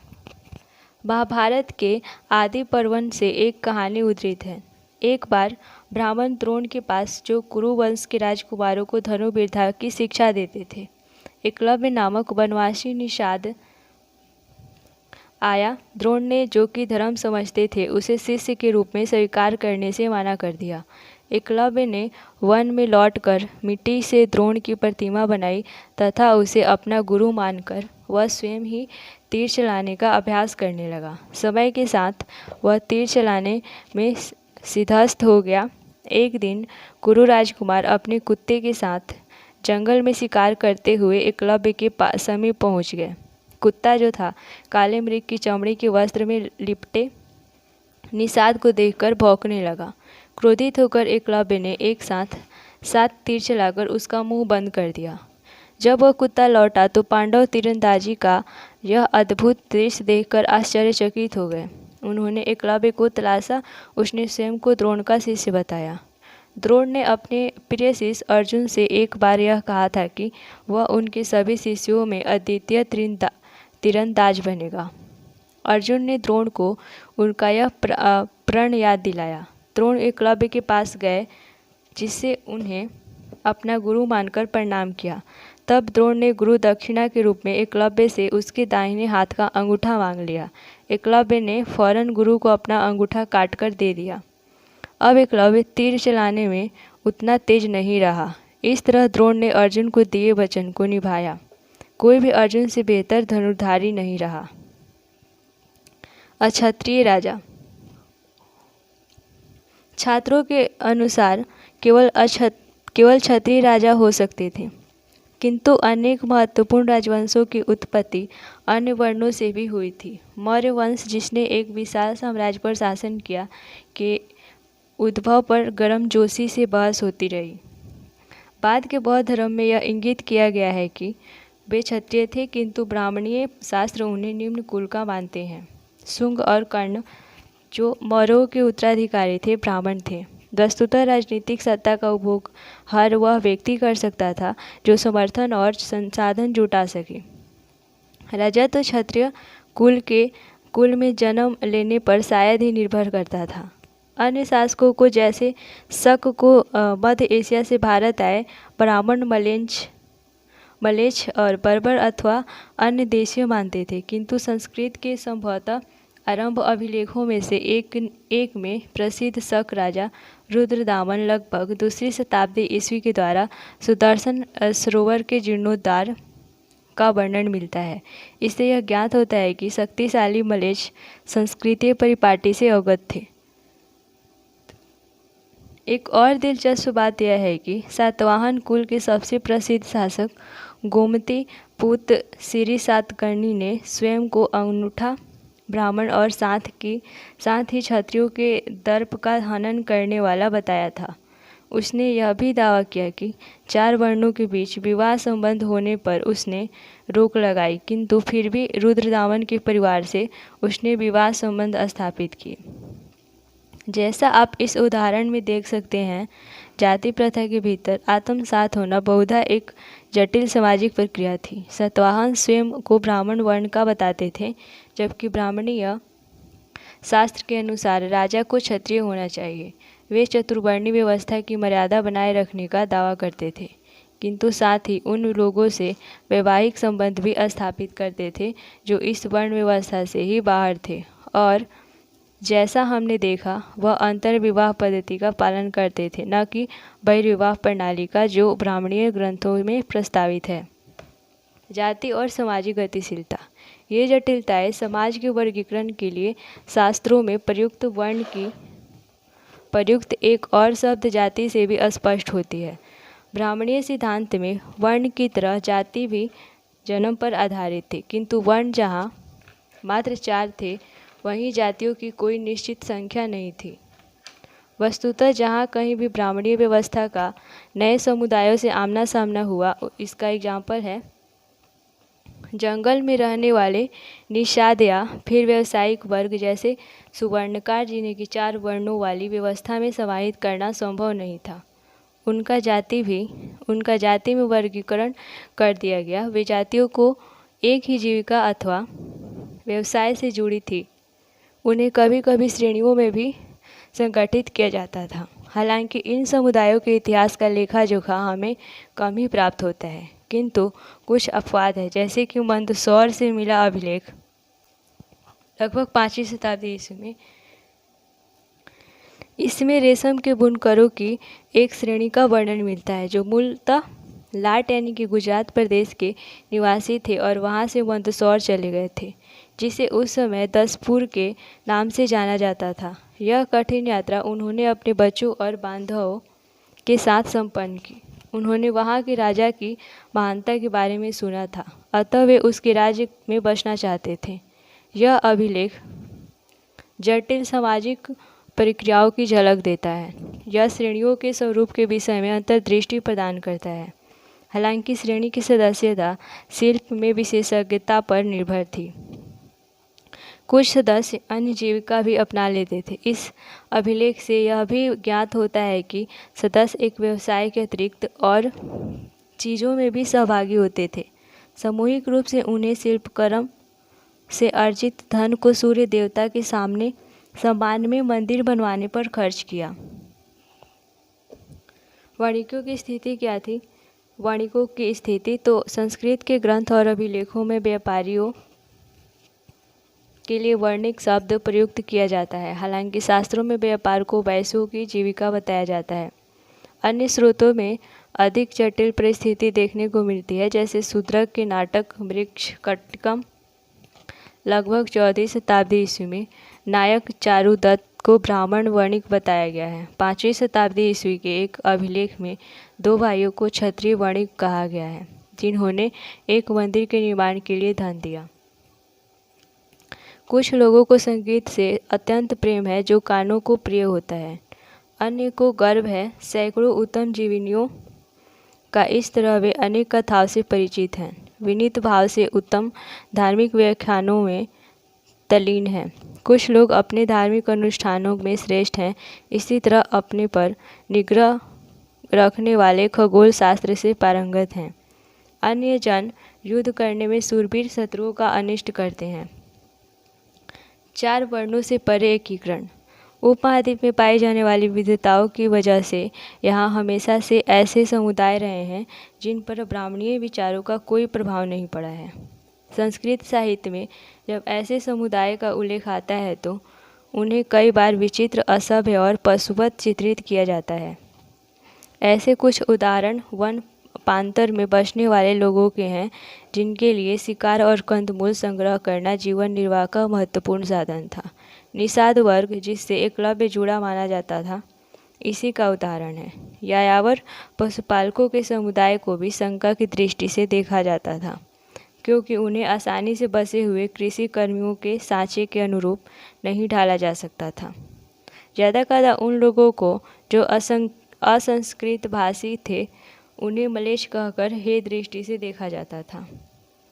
महाभारत के आदि पर्वन से एक कहानी उद्धृत है। एक बार ब्राह्मण द्रोण के पास, जो कुरु वंश के राजकुमारों को धनुर्विद्या की शिक्षा देते थे, एकलव्य नामक वनवासी निषाद आया। द्रोण ने, जो कि धर्म समझते थे, उसे शिष्य के रूप में स्वीकार करने से मना कर दिया। एकलव्य ने वन में लौटकर मिट्टी से द्रोण की प्रतिमा बनाई तथा उसे अपना गुरु मानकर वह स्वयं ही तीर चलाने का अभ्यास करने लगा। समय के साथ वह तीर चलाने में सिद्धहस्त हो गया। एक दिन कुरु राजकुमार अपने कुत्ते के साथ जंगल में शिकार करते हुए एकलव्य के समीप पहुंच गए। कुत्ता जो था, काले मृग की चमड़ी के वस्त्र में लिपटे निषाद को देखकर भौंकने लगा। क्रोधित होकर एकलव्य ने एक साथ 7 तीर चलाकर उसका मुंह बंद कर दिया। जब वह कुत्ता लौटा तो पांडव तीरंदाजी का यह अद्भुत दृश्य देखकर आश्चर्यचकित हो गए। उन्होंने एकलव्य को तलाशा। उसने स्वयं को द्रोण का शिष्य बताया। द्रोण ने अपने प्रिय शिष्य अर्जुन से एक बार यह कहा था कि वह उनके सभी शिष्यों में अद्वितीय तीरंदाज बनेगा। अर्जुन ने द्रोण को उनका यह प्रण याद दिलाया। द्रोण एकलव्य के पास गए, जिससे उन्हें अपना गुरु मानकर प्रणाम किया। तब द्रोण ने गुरु दक्षिणा के रूप में एकलव्य से उसके दाहिने हाथ का अंगूठा मांग लिया। एकलव्य ने फौरन गुरु को अपना अंगूठा काटकर दे दिया। अब एकलव्य तीर चलाने में उतना तेज नहीं रहा। इस तरह द्रोण ने अर्जुन को दिए वचन को निभाया। कोई भी अर्जुन से बेहतर धनुर्धारी नहीं रहा। अक्षत्रिय राजा। छात्रों के अनुसार केवल क्षत्रिय राजा हो सकते थे, किंतु अनेक महत्वपूर्ण राजवंशों की उत्पत्ति अन्य वर्णों से भी हुई थी। मौर्य वंश, जिसने एक विशाल साम्राज्य पर शासन किया, के उद्भव पर गर्मजोशी से बहस होती रही। बाद के बौद्ध धर्म में यह इंगित किया गया है कि वे क्षत्रिय थे, किंतु ब्राह्मणीय शास्त्र उन्हें निम्न कुल का मानते हैं। शुंग और कर्ण, जो मौर्यों के उत्तराधिकारी थे, ब्राह्मण थे। वस्तुतः राजनीतिक सत्ता का उपभोग हर वह व्यक्ति कर सकता था जो समर्थन और संसाधन जुटा सके। राजा तो क्षत्रिय कुल में जन्म लेने पर शायद ही निर्भर करता था। अन्य शासकों को, जैसे शक को मध्य एशिया से भारत आए ब्राह्मण मलेच्छ और बर्बर अथवा अन्य देशीय मानते थे, किंतु संस्कृत के संभवतः आरंभ अभिलेखों में से एक में प्रसिद्ध शक राजा रुद्रदामन लगभग 2री शताब्दी ईस्वी के द्वारा सुदर्शन सरोवर के जीर्णोद्धार का वर्णन मिलता है। इससे यह ज्ञात होता है कि शक्तिशाली मलेच्छ संस्कृतीय परिपाटी से अवगत थे। एक और दिलचस्प बात यह है कि सातवाहन कुल के सबसे प्रसिद्ध शासक गोमती पुत्र श्री सातकर्णी ने स्वयं को अनूठा ब्राह्मण और साथ ही क्षत्रियों के दर्प का हनन करने वाला बताया था। उसने यह भी दावा किया कि 4 वर्णों के बीच विवाह संबंध होने पर उसने रोक लगाई, किंतु फिर भी रुद्रदामन के परिवार से उसने विवाह संबंध स्थापित किए। जैसा आप इस उदाहरण में देख सकते हैं, जाति प्रथा के भीतर आत्मसात होना बहुधा एक जटिल सामाजिक प्रक्रिया थी। सातवाहन स्वयं को ब्राह्मण वर्ण का बताते थे, जबकि ब्राह्मणीय शास्त्र के अनुसार राजा को क्षत्रिय होना चाहिए। वे चतुर्वर्णी व्यवस्था की मर्यादा बनाए रखने का दावा करते थे, किंतु साथ ही उन लोगों से वैवाहिक संबंध भी स्थापित करते थे जो इस वर्ण व्यवस्था से ही बाहर थे, और जैसा हमने देखा, वह अंतर्विवाह पद्धति का पालन करते थे, न कि बहिर्विवाह प्रणाली का, जो ब्राह्मणीय ग्रंथों में प्रस्तावित है। जाति और सामाजिक गतिशीलता। ये जटिलताएं समाज के वर्गीकरण के लिए शास्त्रों में प्रयुक्त एक और शब्द जाति से भी स्पष्ट होती है। ब्राह्मणीय सिद्धांत में वर्ण की तरह जाति भी जन्म पर आधारित थी, किंतु वर्ण जहाँ मात्र 4 थे, वहीं जातियों की कोई निश्चित संख्या नहीं थी। वस्तुतः जहाँ कहीं भी ब्राह्मणीय व्यवस्था का नए समुदायों से आमना सामना हुआ, इसका एग्जाम्पल है जंगल में रहने वाले निषाद या फिर व्यावसायिक वर्ग जैसे सुवर्णकार, जिन्हें की 4 वर्णों वाली व्यवस्था में समाहित करना संभव नहीं था। उनका जाति में वर्गीकरण कर दिया गया। वे जातियों को एक ही जीविका अथवा व्यवसाय से जुड़ी थी, उन्हें कभी कभी श्रेणियों में भी संगठित किया जाता था। हालांकि इन समुदायों के इतिहास का लेखा जोखा हमें कम ही प्राप्त होता है, किंतु कुछ अपवाद है, जैसे कि मंदसौर से मिला अभिलेख लगभग 5वीं शताब्दी ईस्वी में। इसमें रेशम के बुनकरों की एक श्रेणी का वर्णन मिलता है जो मूलतः लाट यानी कि गुजरात प्रदेश के निवासी थे और वहां से मंदसौर चले गए थे, जिसे उस समय दसपुर के नाम से जाना जाता था। यह कठिन यात्रा उन्होंने अपने बच्चों और बांधवों के साथ संपन्न की। उन्होंने वहां के राजा की महानता के बारे में सुना था, अतः वे उसके राज्य में बसना चाहते थे। यह अभिलेख जटिल सामाजिक प्रक्रियाओं की झलक देता है। यह श्रेणियों के स्वरूप के विषय में अंतर्दृष्टि प्रदान करता है। हालांकि श्रेणी की सदस्यता शिल्प में विशेषज्ञता पर निर्भर थी। कुछ सदस्य अन्य जीविका भी अपना लेते थे। इस अभिलेख से यह भी ज्ञात होता है कि सदस्य एक व्यवसाय के अतिरिक्त और चीज़ों में भी सहभागी होते थे। सामूहिक रूप से उन्हें शिल्पकर्म से अर्जित धन को सूर्य देवता के सामने सम्मान में मंदिर बनवाने पर खर्च किया। वणिकों की स्थिति क्या थी? वणिकों की स्थिति तो संस्कृत के ग्रंथ और अभिलेखों में व्यापारियों के लिए वर्णिक शब्द प्रयुक्त किया जाता है। हालांकि शास्त्रों में व्यापार को वैश्यों की जीविका बताया जाता है। अन्य स्रोतों में अधिक जटिल परिस्थिति देखने को मिलती है, जैसे शूद्रक के नाटक मृक्ष कटकम लगभग 14वीं शताब्दी ईस्वी में नायक चारुदत्त को ब्राह्मण वणिक बताया गया है। 5वीं शताब्दी ईस्वी के एक अभिलेख में 2 भाइयों को क्षत्रिय वणिक कहा गया है, जिन्होंने एक मंदिर के निर्माण के लिए धन दिया। कुछ लोगों को संगीत से अत्यंत प्रेम है जो कानों को प्रिय होता है, अन्य को गर्व है। सैकड़ों उत्तम जीवनियों का इस तरह वे अनेक कथाओं से परिचित हैं। विनीत भाव से उत्तम धार्मिक व्याख्यानों में तल्लीन हैं। कुछ लोग अपने धार्मिक अनुष्ठानों में श्रेष्ठ हैं। इसी तरह अपने पर निग्रह रखने वाले खगोल शास्त्र से पारंगत हैं। अन्य जन युद्ध करने में शूरवीर शत्रुओं का अनिष्ट करते हैं। 4 वर्णों से परे एकीकरण। उपमहाद्वीप में पाई जाने वाली विविधताओं की वजह से यहाँ हमेशा से ऐसे समुदाय रहे हैं जिन पर ब्राह्मणीय विचारों का कोई प्रभाव नहीं पड़ा है। संस्कृत साहित्य में जब ऐसे समुदाय का उल्लेख आता है तो उन्हें कई बार विचित्र, असभ्य और पशुवत चित्रित किया जाता है। ऐसे कुछ उदाहरण वन पान्तर में बसने वाले लोगों के हैं, जिनके लिए शिकार और कंदमूल संग्रह करना जीवन निर्वाह का महत्वपूर्ण साधन था। निषाद वर्ग, जिससे एकलव्य जुड़ा माना जाता था, इसी का उदाहरण है। यायावर पशुपालकों के समुदाय को भी शंका की दृष्टि से देखा जाता था, क्योंकि उन्हें आसानी से बसे हुए कृषि कर्मियों के सांचे के अनुरूप नहीं ढाला जा सकता था। ज़्यादा उन लोगों को जो असंस्कृत भाषी थे, उन्हें मलेच्छ कहकर हे दृष्टि से देखा जाता था।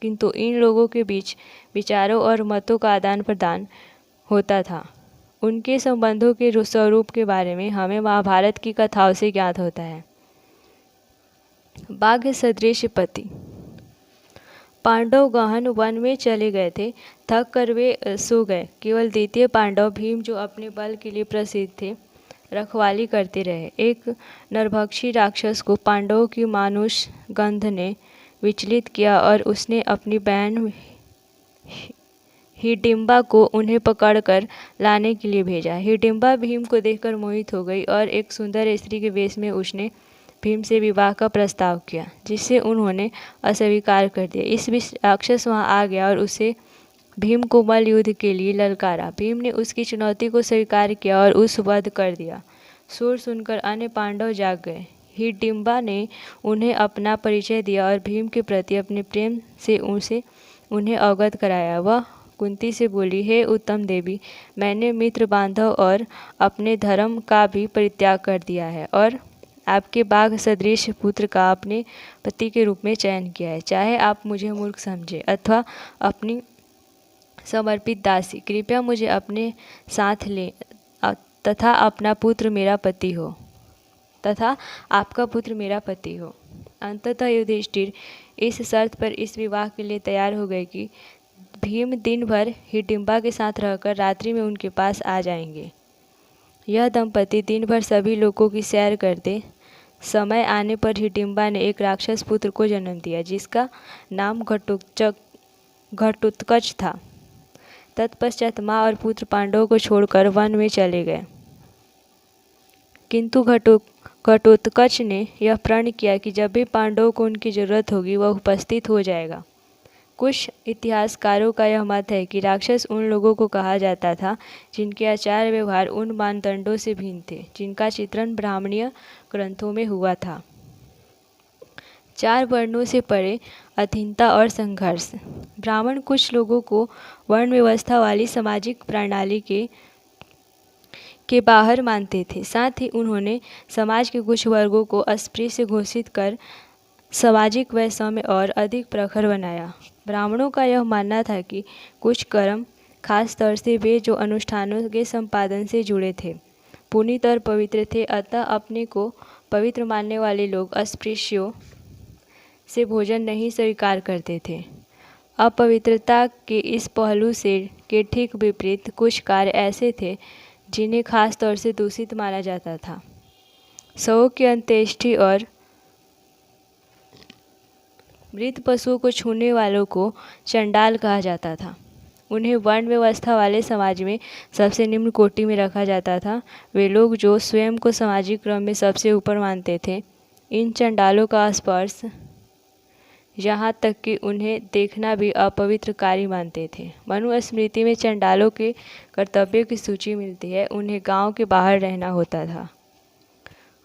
किंतु इन लोगों के बीच विचारों और मतों का आदान प्रदान होता था। उनके संबंधों के स्वरूप के बारे में हमें महाभारत की कथाओं से ज्ञात होता है। बाघ सदृश पति। पांडव गहन वन में चले गए थे, थक कर वे सो गए। केवल द्वितीय पांडव भीम, जो अपने बल के लिए प्रसिद्ध थे, रखवाली करते रहे। एक नरभक्षी राक्षस को पांडवों की मानुष गंध ने विचलित किया और उसने अपनी बहन हिडिंबा को उन्हें पकड़कर लाने के लिए भेजा। हिडिंबा भीम को देखकर मोहित हो गई और एक सुंदर स्त्री के वेश में उसने भीम से विवाह का प्रस्ताव किया, जिसे उन्होंने अस्वीकार कर दिया। इस बीच राक्षस वहां आ गया और उसे भीम को मल्ल युद्ध के लिए ललकारा। भीम ने उसकी चुनौती को स्वीकार किया और उस वध कर दिया। शोर सुनकर अन्य पांडव जाग गए। हिडिंबा ने उन्हें अपना परिचय दिया और भीम के प्रति अपने प्रेम से उन्हें अवगत कराया। वह कुंती से बोली, हे उत्तम देवी, मैंने मित्र बांधव और अपने धर्म का भी परित्याग कर दिया है और आपके बाघ सदृश पुत्र का अपने पति के रूप में चयन किया है। चाहे आप मुझे मूर्ख समझे अथवा अपनी समर्पित दासी, कृपया मुझे अपने साथ ले तथा अपना पुत्र मेरा पति हो तथा आपका पुत्र मेरा पति हो। अंततः युधिष्ठिर इस शर्त पर इस विवाह के लिए तैयार हो गए कि भीम दिन भर हिडिंबा के साथ रहकर रात्रि में उनके पास आ जाएंगे। यह दंपति दिन भर सभी लोगों की सैर करते। समय आने पर हिडिंबा ने एक राक्षस पुत्र को जन्म दिया जिसका नाम घटोत्कच था। तत्पश्चात माँ और पुत्र पांडवों को छोड़कर वन में चले गए, किंतु घटोत्कच ने यह प्रण किया कि जब भी पांडवों को उनकी जरूरत होगी वह उपस्थित हो जाएगा। कुछ इतिहासकारों का यह मत है कि राक्षस उन लोगों को कहा जाता था जिनके आचार व्यवहार उन मानदंडों से भिन्न थे जिनका चित्रण ब्राह्मणीय ग्रंथों में हुआ था। 4 वर्णों से परे अधीनता और संघर्ष। ब्राह्मण कुछ लोगों को वर्ण व्यवस्था वाली सामाजिक प्रणाली के बाहर मानते थे। साथ ही उन्होंने समाज के कुछ वर्गों को अस्पृश्य घोषित कर सामाजिक वैषम्य और अधिक प्रखर बनाया। ब्राह्मणों का यह मानना था कि कुछ कर्म, खास तौर से वे जो अनुष्ठानों के संपादन से जुड़े थे, पुनीत और पवित्र थे, अतः अपने को पवित्र मानने वाले लोग अस्पृश्यों से भोजन नहीं स्वीकार करते थे। अपवित्रता के इस पहलू से के ठीक विपरीत कुछ कार्य ऐसे थे जिन्हें खास तौर से दूषित माना जाता था। शवों की अंत्येष्टि और मृत पशुओं को छूने वालों को चंडाल कहा जाता था। उन्हें वर्ण व्यवस्था वाले समाज में सबसे निम्न कोटि में रखा जाता था। वे लोग जो स्वयं को सामाजिक क्रम में सबसे ऊपर मानते थे, इन चंडालों का स्पर्श, यहाँ तक कि उन्हें देखना भी अपवित्र कार्य मानते थे। मनुस्मृति में चंडालों के कर्तव्यों की सूची मिलती है। उन्हें गांव के बाहर रहना होता था।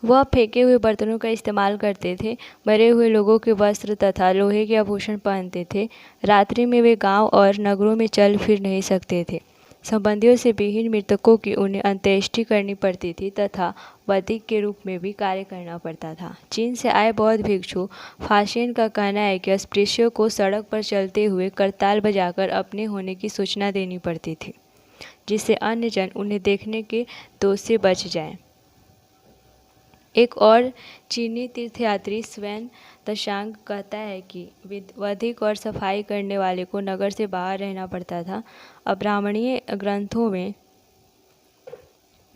वह फेंके हुए बर्तनों का इस्तेमाल करते थे, मरे हुए लोगों के वस्त्र तथा लोहे के आभूषण पहनते थे। रात्रि में वे गांव और नगरों में चल फिर नहीं सकते थे। संबंधियों से विहीन मृतकों की उन्हें अंत्येष्टि करनी पड़ती थी तथा वधिक के रूप में भी कार्य करना पड़ता था। चीन से आए बौद्ध भिक्षु फाशेन का कहना है कि अस्पृश्यों को सड़क पर चलते हुए करताल बजाकर अपने होने की सूचना देनी पड़ती थी, जिससे अन्य जन उन्हें देखने के दोष से बच जाएं। एक और चीनी तीर्थयात्री स्वयं तशांग कहता है कि वधिक और सफाई करने वाले को नगर से बाहर रहना पड़ता था। अब्राह्मणीय ग्रंथों में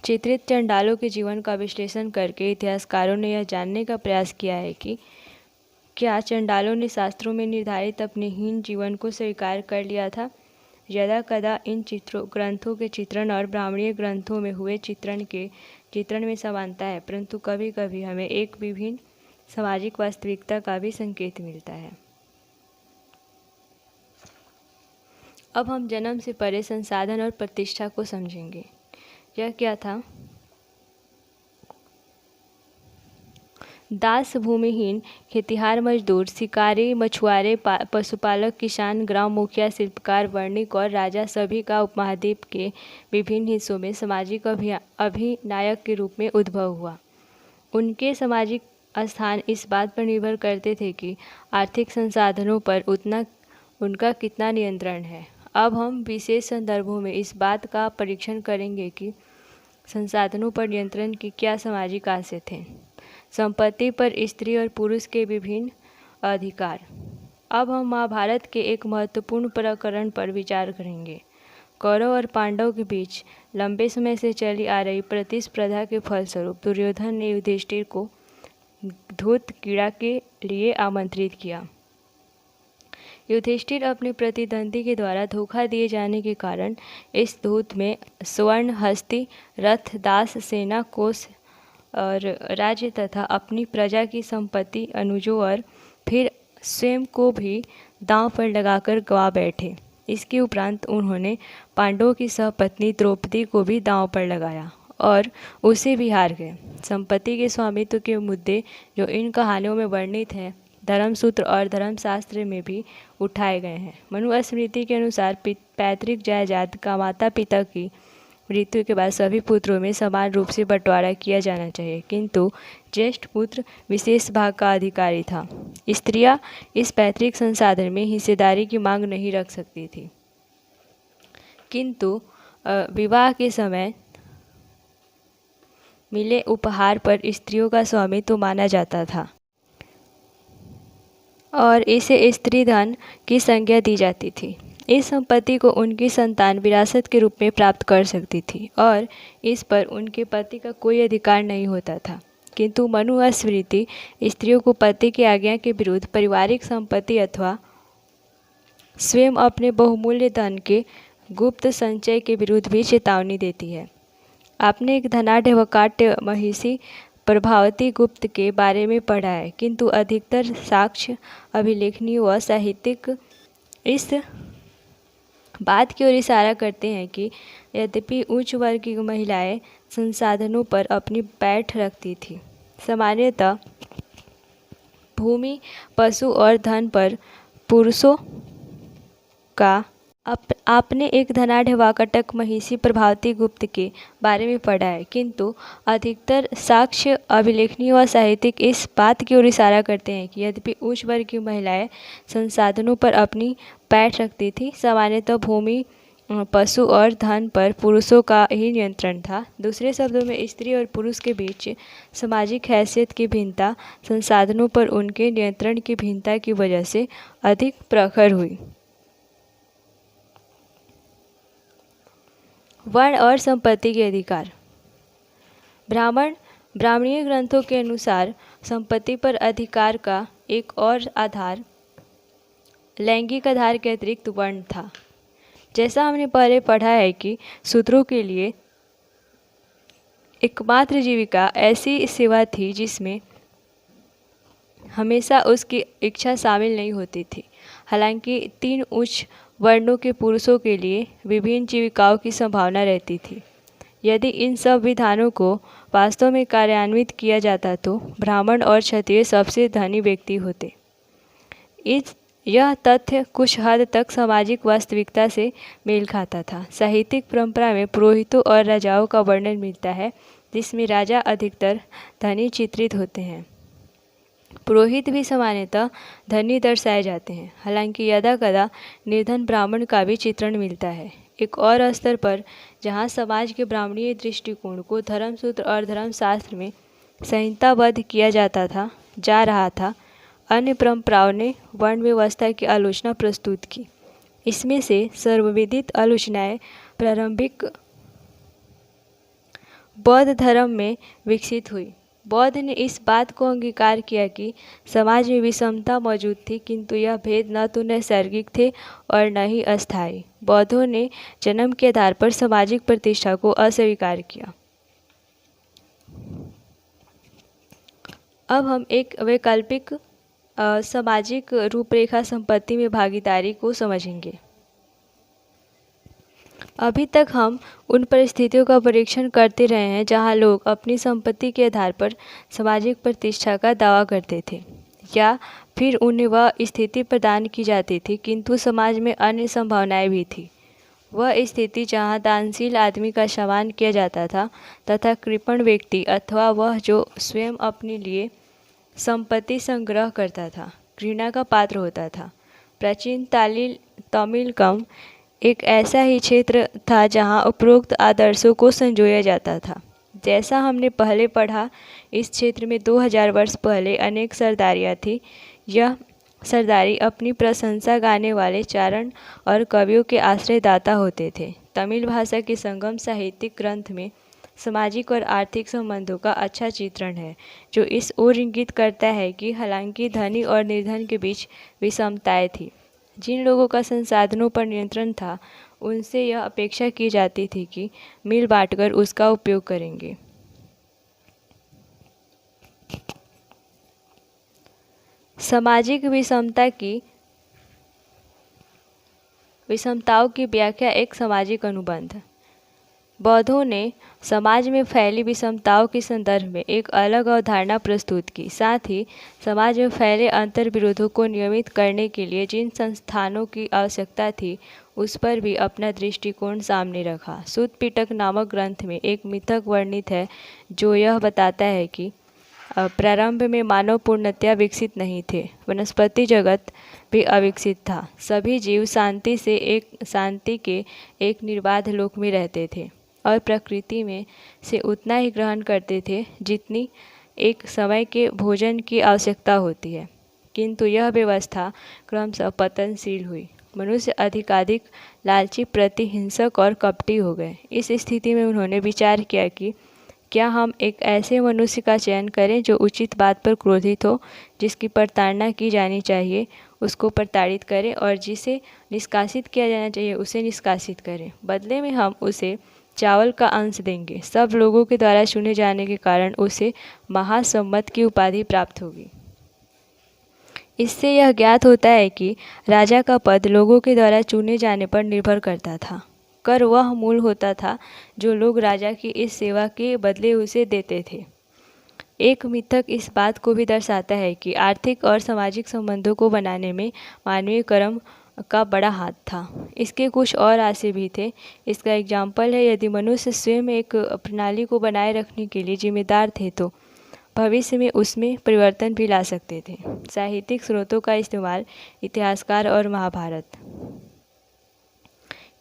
चित्रित चंडालों के जीवन का विश्लेषण करके इतिहासकारों ने यह जानने का प्रयास किया है कि क्या चंडालों ने शास्त्रों में निर्धारित अपने हीन जीवन को स्वीकार कर लिया था। यदा कदा इन ग्रंथों के चित्रण और ब्राह्मणीय ग्रंथों में हुए चित्रण में समानता है, परंतु कभी कभी हमें एक विभिन्न सामाजिक वास्तविकता का भी संकेत मिलता है। अब हम जन्म से परे संसाधन और प्रतिष्ठा को समझेंगे। यह क्या था? दास, भूमिहीन, खेतिहार, मजदूर, शिकारी, मछुआरे, पशुपालक, किसान, ग्राम मुखिया, शिल्पकार, वर्णिक और राजा सभी का उपमहाद्वीप के विभिन्न हिस्सों में सामाजिक अभिनायक के रूप में उद्भव हुआ। उनके सामाजिक स्थान इस बात पर निर्भर करते थे कि आर्थिक संसाधनों पर उनका कितना नियंत्रण है। अब हम विशेष संदर्भों में इस बात का परीक्षण करेंगे कि संसाधनों पर नियंत्रण के क्या सामाजिक आशय थे। संपत्ति पर स्त्री और पुरुष के विभिन्न अधिकार। अब हम महाभारत के एक महत्वपूर्ण प्रकरण पर विचार करेंगे। कौरव और पांडव के बीच लंबे समय से चली आ रही प्रतिस्पर्धा के फलस्वरूप दुर्योधन ने युधिष्ठिर को धूत क्रीड़ा के लिए आमंत्रित किया। युधिष्ठिर अपने प्रतिद्वंदी के द्वारा धोखा दिए जाने के कारण इस धूत में स्वर्ण, हस्ती, रथ, दास, सेना, कोष और राज्य तथा अपनी प्रजा की संपत्ति, अनुजों और फिर स्वयं को भी दांव पर लगाकर गवा बैठे। इसके उपरांत उन्होंने पांडवों की सहपत्नी द्रौपदी को भी दांव पर लगाया और उसे भी हार गए। संपत्ति के स्वामित्व के मुद्दे जो इन कहानियों में वर्णित हैं, धर्मसूत्र और धर्मशास्त्र में भी उठाए गए हैं। मनुस्मृति के अनुसार पैतृक जायदाद का माता पिता की मृत्यु के बाद सभी पुत्रों में समान रूप से बंटवारा किया जाना चाहिए, किंतु ज्येष्ठ पुत्र विशेष भाग का अधिकारी था। स्त्रियां इस पैतृक संसाधन में हिस्सेदारी की मांग नहीं रख सकती थी, किंतु विवाह के समय मिले उपहार पर स्त्रियों का स्वामित्व माना जाता था और इसे स्त्री धन की संज्ञा दी जाती थी। इस संपत्ति को उनकी संतान विरासत के रूप में प्राप्त कर सकती थी और इस पर उनके पति का कोई अधिकार नहीं होता था। किंतु मनुस्मृति स्त्रियों को पति की आज्ञा के विरुद्ध पारिवारिक संपत्ति अथवा स्वयं अपने बहुमूल्य धन के गुप्त संचय के विरुद्ध भी चेतावनी देती है। आपने एक धनाढ़ व काट्य महिषी प्रभावती गुप्त के बारे में पढ़ा है, किंतु अधिकतर साक्ष्य, अभिलेखनीय व साहित्यिक इस बात की ओर इशारा करते हैं कि यद्यपि उच्च वर्ग की महिलाएं संसाधनों पर अपनी पैठ रखती थी, सामान्यतः भूमि, पशु और धन पर पुरुषों का आपने एक धनाढ़ वाकटक महिषी प्रभावती गुप्त के बारे में पढ़ा है, किंतु अधिकतर साक्ष्य, अभिलेखनीय व साहित्यिक इस बात की ओर इशारा करते हैं कि यद्यपि उच्च वर्ग की महिलाएं संसाधनों पर अपनी पैठ रखती थी, सामान्यतः भूमि, पशु और धन पर पुरुषों का ही नियंत्रण था। दूसरे शब्दों में स्त्री और पुरुष के बीच सामाजिक हैसियत की भिन्नता संसाधनों पर उनके नियंत्रण की भिन्नता की वजह से अधिक प्रखर हुई। वर्ण और संपत्ति के अधिकार। ब्राह्मणीय ग्रंथों के अनुसार संपत्ति पर अधिकार का एक और आधार लैंगिक आधार के अतिरिक्त वर्ण था। जैसा हमने पहले पढ़ा है कि शूद्रों के लिए एकमात्र जीविका ऐसी सेवा थी जिसमें हमेशा उसकी इच्छा शामिल नहीं होती थी। हालांकि 3 उच्च वर्णों के पुरुषों के लिए विभिन्न जीविकाओं की संभावना रहती थी। यदि इन सब विधानों को वास्तव में कार्यान्वित किया जाता तो ब्राह्मण और क्षत्रिय सबसे धनी व्यक्ति होते। यह तथ्य कुछ हद तक सामाजिक वास्तविकता से मेल खाता था। साहित्यिक परंपरा में पुरोहितों और राजाओं का वर्णन मिलता है, जिसमें राजा अधिकतर धनी चित्रित होते हैं। पुरोहित भी सामान्यतः धनी दर्शाए जाते हैं, हालांकि यदाकदा निर्धन ब्राह्मण का भी चित्रण मिलता है। एक और स्तर पर, जहां समाज के ब्राह्मणीय दृष्टिकोण को धर्मसूत्र और धर्मशास्त्र में संहिताबद्ध किया जा रहा था, अन्य परंपराओं ने वर्ण व्यवस्था की आलोचना प्रस्तुत की। इसमें से सर्वविदित आलोचनाएं प्रारंभिक बौद्ध धर्म में विकसित हुई। बौद्ध ने इस बात को अंगीकार किया कि समाज में विषमता मौजूद थी, किंतु यह भेद न तो नैसर्गिक थे और न ही अस्थायी। बौद्धों ने जन्म के आधार पर सामाजिक प्रतिष्ठा को अस्वीकार किया। अब हम एक वैकल्पिक सामाजिक रूपरेखा संपत्ति में भागीदारी को समझेंगे। अभी तक हम उन परिस्थितियों का परीक्षण करते रहे हैं जहां लोग अपनी संपत्ति के आधार पर सामाजिक प्रतिष्ठा का दावा करते थे, या फिर उन्हें वह स्थिति प्रदान की जाती थी, किंतु समाज में अन्य संभावनाएं भी थी। वह स्थिति जहां दानशील आदमी का सम्मान किया जाता था तथा कृपण व्यक्ति अथवा वह जो स्वयं अपने लिए संपत्ति संग्रह करता था घृणा का पात्र होता था। प्राचीन तमिलकम एक ऐसा ही क्षेत्र था जहां उपरोक्त आदर्शों को संजोया जाता था। जैसा हमने पहले पढ़ा, इस क्षेत्र में 2000 वर्ष पहले अनेक सरदारियां थीं। यह सरदारी अपनी प्रशंसा गाने वाले चारण और कवियों के आश्रयदाता होते थे। तमिल भाषा के संगम साहित्यिक ग्रंथ में सामाजिक और आर्थिक संबंधों का अच्छा चित्रण है, जो इस ओर इंगित करता है कि हालांकि धनी और निर्धन के बीच विषमताएं थी, जिन लोगों का संसाधनों पर नियंत्रण था उनसे यह अपेक्षा की जाती थी कि मिल बांटकर उसका उपयोग करेंगे। सामाजिक विषमताओं की व्याख्या एक सामाजिक अनुबंध। बौद्धों ने समाज में फैली विषमताओं के संदर्भ में एक अलग अवधारणा प्रस्तुत की। साथ ही समाज में फैले अंतर विरोधों को नियमित करने के लिए जिन संस्थानों की आवश्यकता थी उस पर भी अपना दृष्टिकोण सामने रखा। सूत पिटक नामक ग्रंथ में एक मिथक वर्णित है जो यह बताता है कि प्रारंभ में मानव पूर्णतया विकसित नहीं थे, वनस्पति जगत भी अविकसित था। सभी जीव शांति के एक निर्बाध लोक में रहते थे और प्रकृति में से उतना ही ग्रहण करते थे जितनी एक समय के भोजन की आवश्यकता होती है। किंतु यह व्यवस्था क्रमशः पतनशील हुई मनुष्य अधिकाधिक लालची, प्रतिहिंसक और कपटी हो गए। इस स्थिति में उन्होंने विचार किया कि क्या हम एक ऐसे मनुष्य का चयन करें जो उचित बात पर क्रोधित हो, जिसकी प्रताड़ना की जानी चाहिए उसको प्रताड़ित करें, और जिसे निष्कासित किया जाना चाहिए उसे निष्कासित करें। बदले में हम उसे चावल का अंश देंगे। सब लोगों के द्वारा चुने जाने के कारण उसे महासम्मत की उपाधि प्राप्त होगी। इससे यह ज्ञात होता है कि राजा का पद लोगों के द्वारा चुने जाने पर निर्भर करता था। कर वह मूल होता था जो लोग राजा की इस सेवा के बदले उसे देते थे। एक मिथक इस बात को भी दर्शाता है कि आर्थिक और सामाजिक संबंधों को बनाने में मानवीय कर्म का बड़ा हाथ था। इसके कुछ और आशय भी थे। इसका एग्जाम्पल है, यदि मनुष्य स्वयं एक प्रणाली को बनाए रखने के लिए जिम्मेदार थे तो भविष्य में उसमें परिवर्तन भी ला सकते थे। साहित्यिक स्रोतों का इस्तेमाल, इतिहासकार और महाभारत।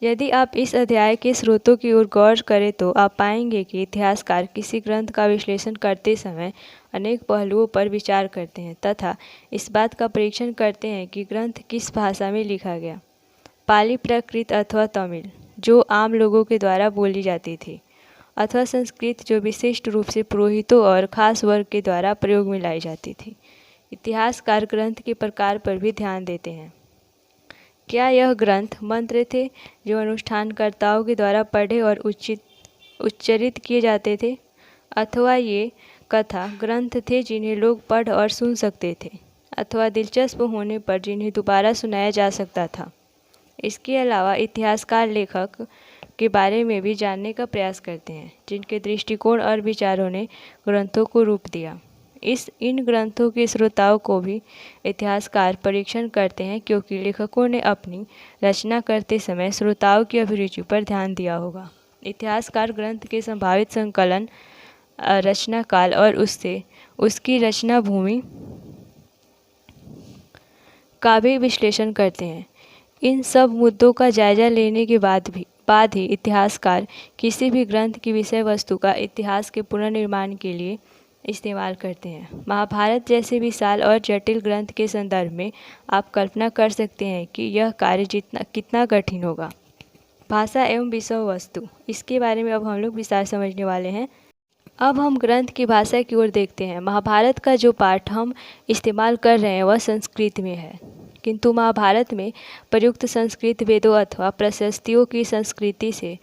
यदि आप इस अध्याय के स्रोतों की ओर गौर करें तो आप पाएंगे कि इतिहासकार किसी ग्रंथ का विश्लेषण करते समय अनेक पहलुओं पर विचार करते हैं तथा इस बात का परीक्षण करते हैं कि ग्रंथ किस भाषा में लिखा गया, पाली, प्राकृत अथवा तमिल जो आम लोगों के द्वारा बोली जाती थी, अथवा संस्कृत जो विशिष्ट रूप से पुरोहितों और खास वर्ग के द्वारा प्रयोग में लाई जाती थी। इतिहासकार ग्रंथ के प्रकार पर भी ध्यान देते हैं। क्या यह ग्रंथ मंत्र थे जो अनुष्ठानकर्ताओं के द्वारा पढ़े और उच्चरित किए जाते थे, अथवा ये कथा ग्रंथ थे जिन्हें लोग पढ़ और सुन सकते थे, अथवा दिलचस्प होने पर जिन्हें दोबारा सुनाया जा सकता था। इसके अलावा इतिहासकार लेखक के बारे में भी जानने का प्रयास करते हैं, जिनके दृष्टिकोण और विचारों ने ग्रंथों को रूप दिया। इन ग्रंथों के श्रोताओं को भी इतिहासकार परीक्षण करते हैं, क्योंकि लेखकों ने अपनी रचना करते समय श्रोताओं की अभिरुचि पर ध्यान दिया होगा। इतिहासकार ग्रंथ के संभावित संकलन, रचना काल और उससे उसकी रचना भूमि का भी विश्लेषण करते हैं। इन सब मुद्दों का जायजा लेने के बाद ही इतिहासकार किसी भी ग्रंथ की विषय वस्तु का इतिहास के पुनर्निर्माण के लिए इस्तेमाल करते हैं। महाभारत जैसे विशाल और जटिल ग्रंथ के संदर्भ में आप कल्पना कर सकते हैं कि यह कार्य कितना कठिन होगा। भाषा एवं विषय वस्तु, इसके बारे में अब हम लोग विस्तार समझने वाले हैं। अब हम ग्रंथ की भाषा की ओर देखते हैं। महाभारत का जो पाठ हम इस्तेमाल कर रहे हैं वह संस्कृत में है, किंतु महाभारत में प्रयुक्त संस्कृत वेदों अथवा प्रशस्तियों की संस्कृति से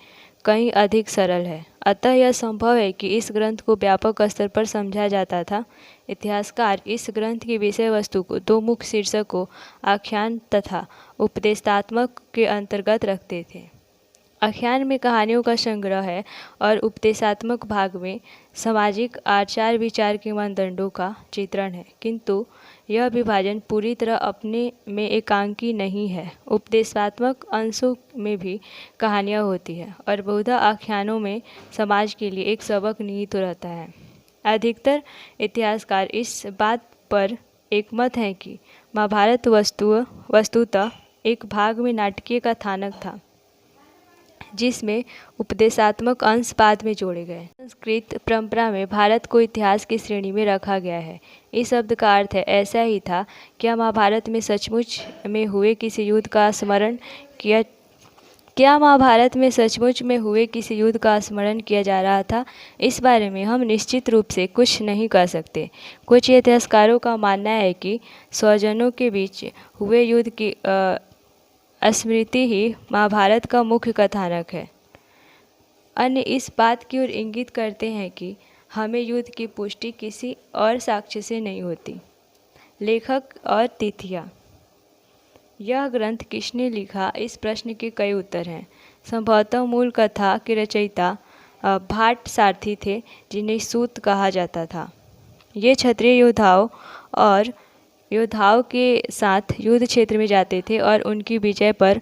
कहीं अधिक सरल है। अतः यह संभव है कि इस ग्रंथ को व्यापक स्तर पर समझा जाता था। इतिहासकार इस ग्रंथ की विषय वस्तु को दो मुख्य शीर्षकों, आख्यान तथा उपदेशात्मक के अंतर्गत रखते थे। आख्यान में कहानियों का संग्रह है और उपदेशात्मक भाग में सामाजिक आचार विचार के मानदंडों का चित्रण है, किंतु यह विभाजन पूरी तरह अपने में एकांकी नहीं है। उपदेशात्मक अंशों में भी कहानियाँ होती है और बहुधा आख्यानों में समाज के लिए एक सबक निहित रहता है। अधिकतर इतिहासकार इस बात पर एकमत हैं कि महाभारत वस्तुतः एक भाग में नाटकीय कथानक था, जिसमें उपदेशात्मक अंश बाद में जोड़े गए। संस्कृत परंपरा में भारत को इतिहास की श्रेणी में रखा गया है। इस शब्द का अर्थ है ऐसा ही था। क्या महाभारत में सचमुच में हुए किसी युद्ध का स्मरण किया जा रहा था? इस बारे में हम निश्चित रूप से कुछ नहीं कह सकते। कुछ इतिहासकारों का मानना है कि स्वजनों के बीच हुए युद्ध की स्मृति ही महाभारत का मुख्य कथानक है। अन्य इस बात की ओर इंगित करते हैं कि हमें युद्ध की पुष्टि किसी और साक्ष्य से नहीं होती। लेखक और तिथियाँ। यह ग्रंथ किसने लिखा, इस प्रश्न के कई उत्तर हैं। संभवतः मूल कथा के रचयिता भाट सारथी थे, जिन्हें सूत कहा जाता था। ये क्षत्रिय योद्धाओं के साथ युद्ध क्षेत्र में जाते थे और उनकी विजय पर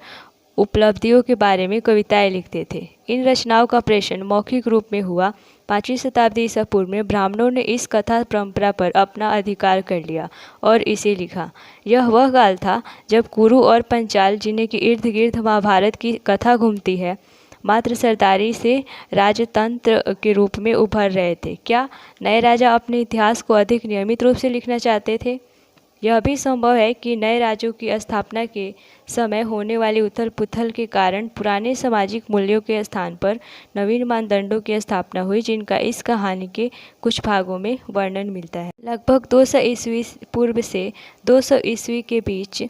उपलब्धियों के बारे में कविताएं लिखते थे। इन रचनाओं का प्रेषण मौखिक रूप में हुआ। 5वीं शताब्दी ईसा पूर्व में ब्राह्मणों ने इस कथा परंपरा पर अपना अधिकार कर लिया और इसे लिखा। यह वह काल था जब कुरु और पंचाल, जिन्हें के इर्द गिर्द महाभारत की कथा घूमती है, मात्र सरदारी से राजतंत्र के रूप में उभर रहे थे। क्या नए राजा अपने इतिहास को अधिक नियमित रूप से लिखना चाहते थे? यह भी संभव है कि नए राज्यों की स्थापना के समय होने वाली उथल पुथल के कारण पुराने सामाजिक मूल्यों के स्थान पर नवीन मानदंडों की स्थापना हुई, जिनका इस कहानी के कुछ भागों में वर्णन मिलता है। लगभग 200 ईस्वी पूर्व से 200 ईस्वी के बीच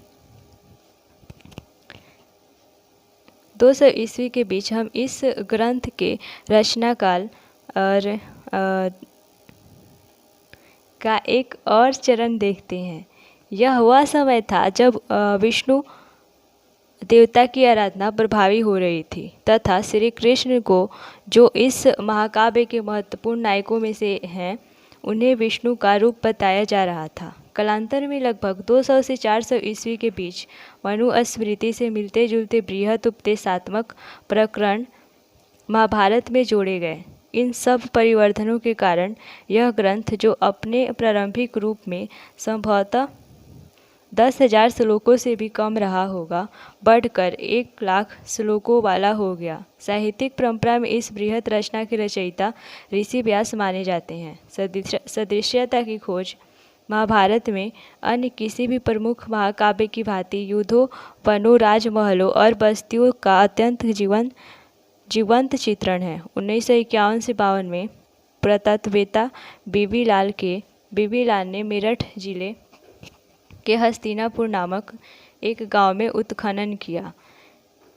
200 ईस्वी के बीच हम इस ग्रंथ के रचना काल और का एक और चरण देखते हैं। यह वह समय था जब विष्णु देवता की आराधना प्रभावी हो रही थी तथा श्री कृष्ण को, जो इस महाकाव्य के महत्वपूर्ण नायकों में से हैं, उन्हें विष्णु का रूप बताया जा रहा था। कालांतर में लगभग 200 से 400 ईस्वी के बीच मनुस्मृति से मिलते जुलते बृहत उपदेशात्मक प्रकरण महाभारत में जोड़े गए। इन सब परिवर्तनों के कारण यह ग्रंथ, जो अपने प्रारंभिक रूप में संभवतः 10,000 श्लोकों से भी कम रहा होगा, बढ़कर 1,00,000 श्लोकों वाला हो गया। साहित्यिक परंपरा में इस बृहत रचना के रचयिता ऋषि व्यास माने जाते हैं। सदृश्यता की खोज महाभारत में अन्य किसी भी प्रमुख महाकाव्य की भांति युद्धों, वनों, राजमहलों और बस्तियों का अत्यंत जीवंत चित्रण है। 1951 से 52 में पुरातत्ववेत्ता बीबी लाल ने मेरठ जिले के हस्तिनापुर नामक एक गांव में उत्खनन किया।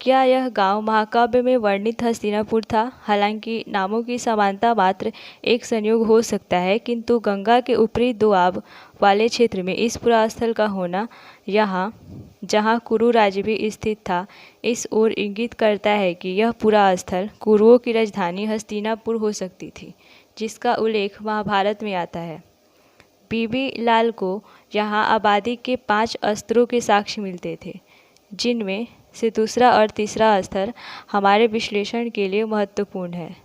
क्या यह गांव महाकाव्य में वर्णित हस्तिनापुर था? हालांकि नामों की समानता मात्र एक संयोग हो सकता है, किंतु गंगा के ऊपरी दोआब वाले क्षेत्र में इस पुरास्थल का होना, यहाँ जहाँ कुरु राज्य भी स्थित था, इस ओर इंगित करता है कि यह पूरा स्थल कुरुओं की राजधानी हस्तिनापुर हो सकती थी, जिसका उल्लेख महाभारत में आता है। बीबी लाल को यहाँ आबादी के 5 स्तरों के साक्ष्य मिलते थे, जिनमें से दूसरा और तीसरा स्तर हमारे विश्लेषण के लिए महत्वपूर्ण है।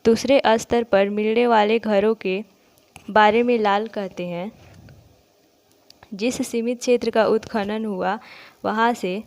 दूसरे स्तर पर मिलने वाले घरों के बारे में लाल कहते हैं, जिस सीमित क्षेत्र का उत्खनन हुआ वहाँ से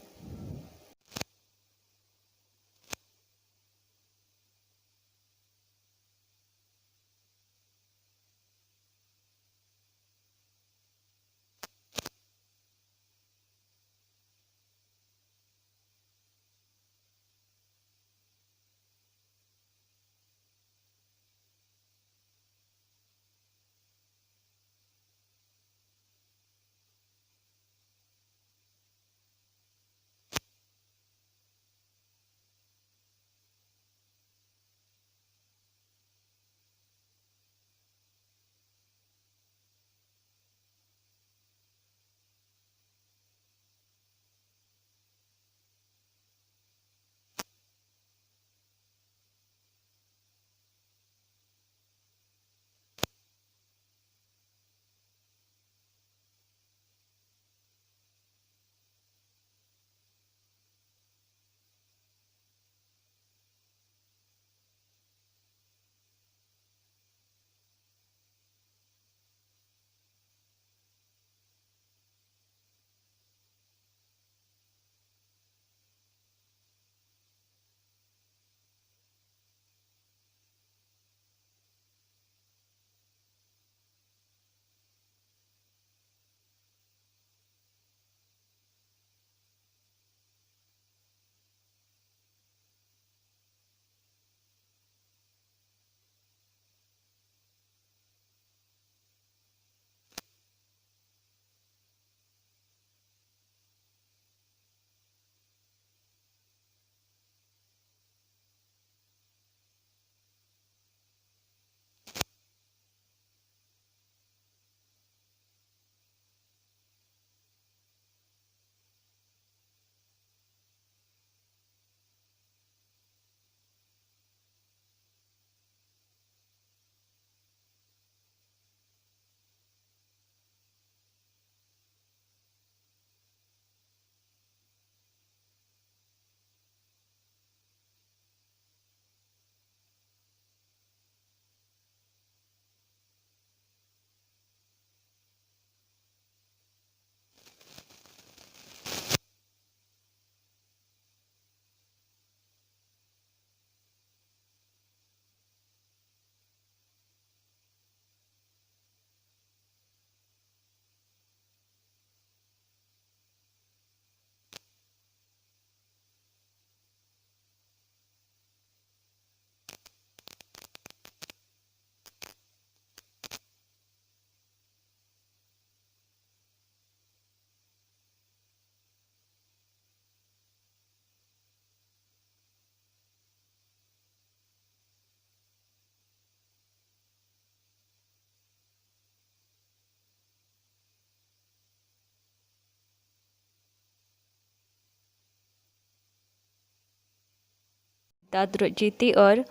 तब जीती और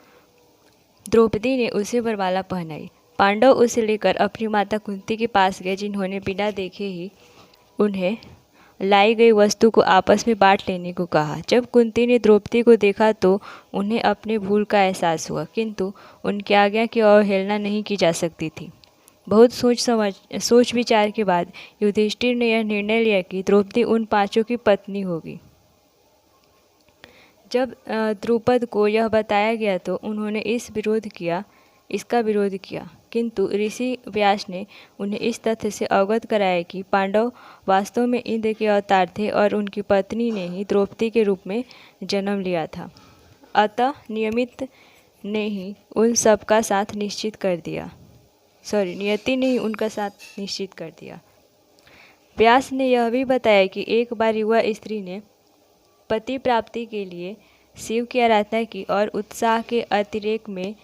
द्रौपदी ने उसे वरमाला पहनाई। पांडव उसे लेकर अपनी माता कुंती के पास गए, जिन्होंने बिना देखे ही उन्हें लाई गई वस्तु को आपस में बांट लेने को कहा। जब कुंती ने द्रौपदी को देखा तो उन्हें अपने भूल का एहसास हुआ, किंतु उनकी आज्ञा की अवहेलना नहीं की जा सकती थी। बहुत सोच विचार के बाद युधिष्ठिर ने यह निर्णय लिया कि द्रौपदी उन पांचों की पत्नी होगी। जब द्रुपद को यह बताया गया तो उन्होंने इसका विरोध किया, किंतु ऋषि व्यास ने उन्हें इस तथ्य से अवगत कराया कि पांडव वास्तव में इंद्र के अवतार थे और उनकी पत्नी ने ही द्रौपदी के रूप में जन्म लिया था। अतः नियति ने ही उनका साथ निश्चित कर दिया। व्यास ने यह भी बताया कि एक बार युवा स्त्री ने पति प्राप्ति के लिए शिव की आराधना की और उत्साह के अतिरेक में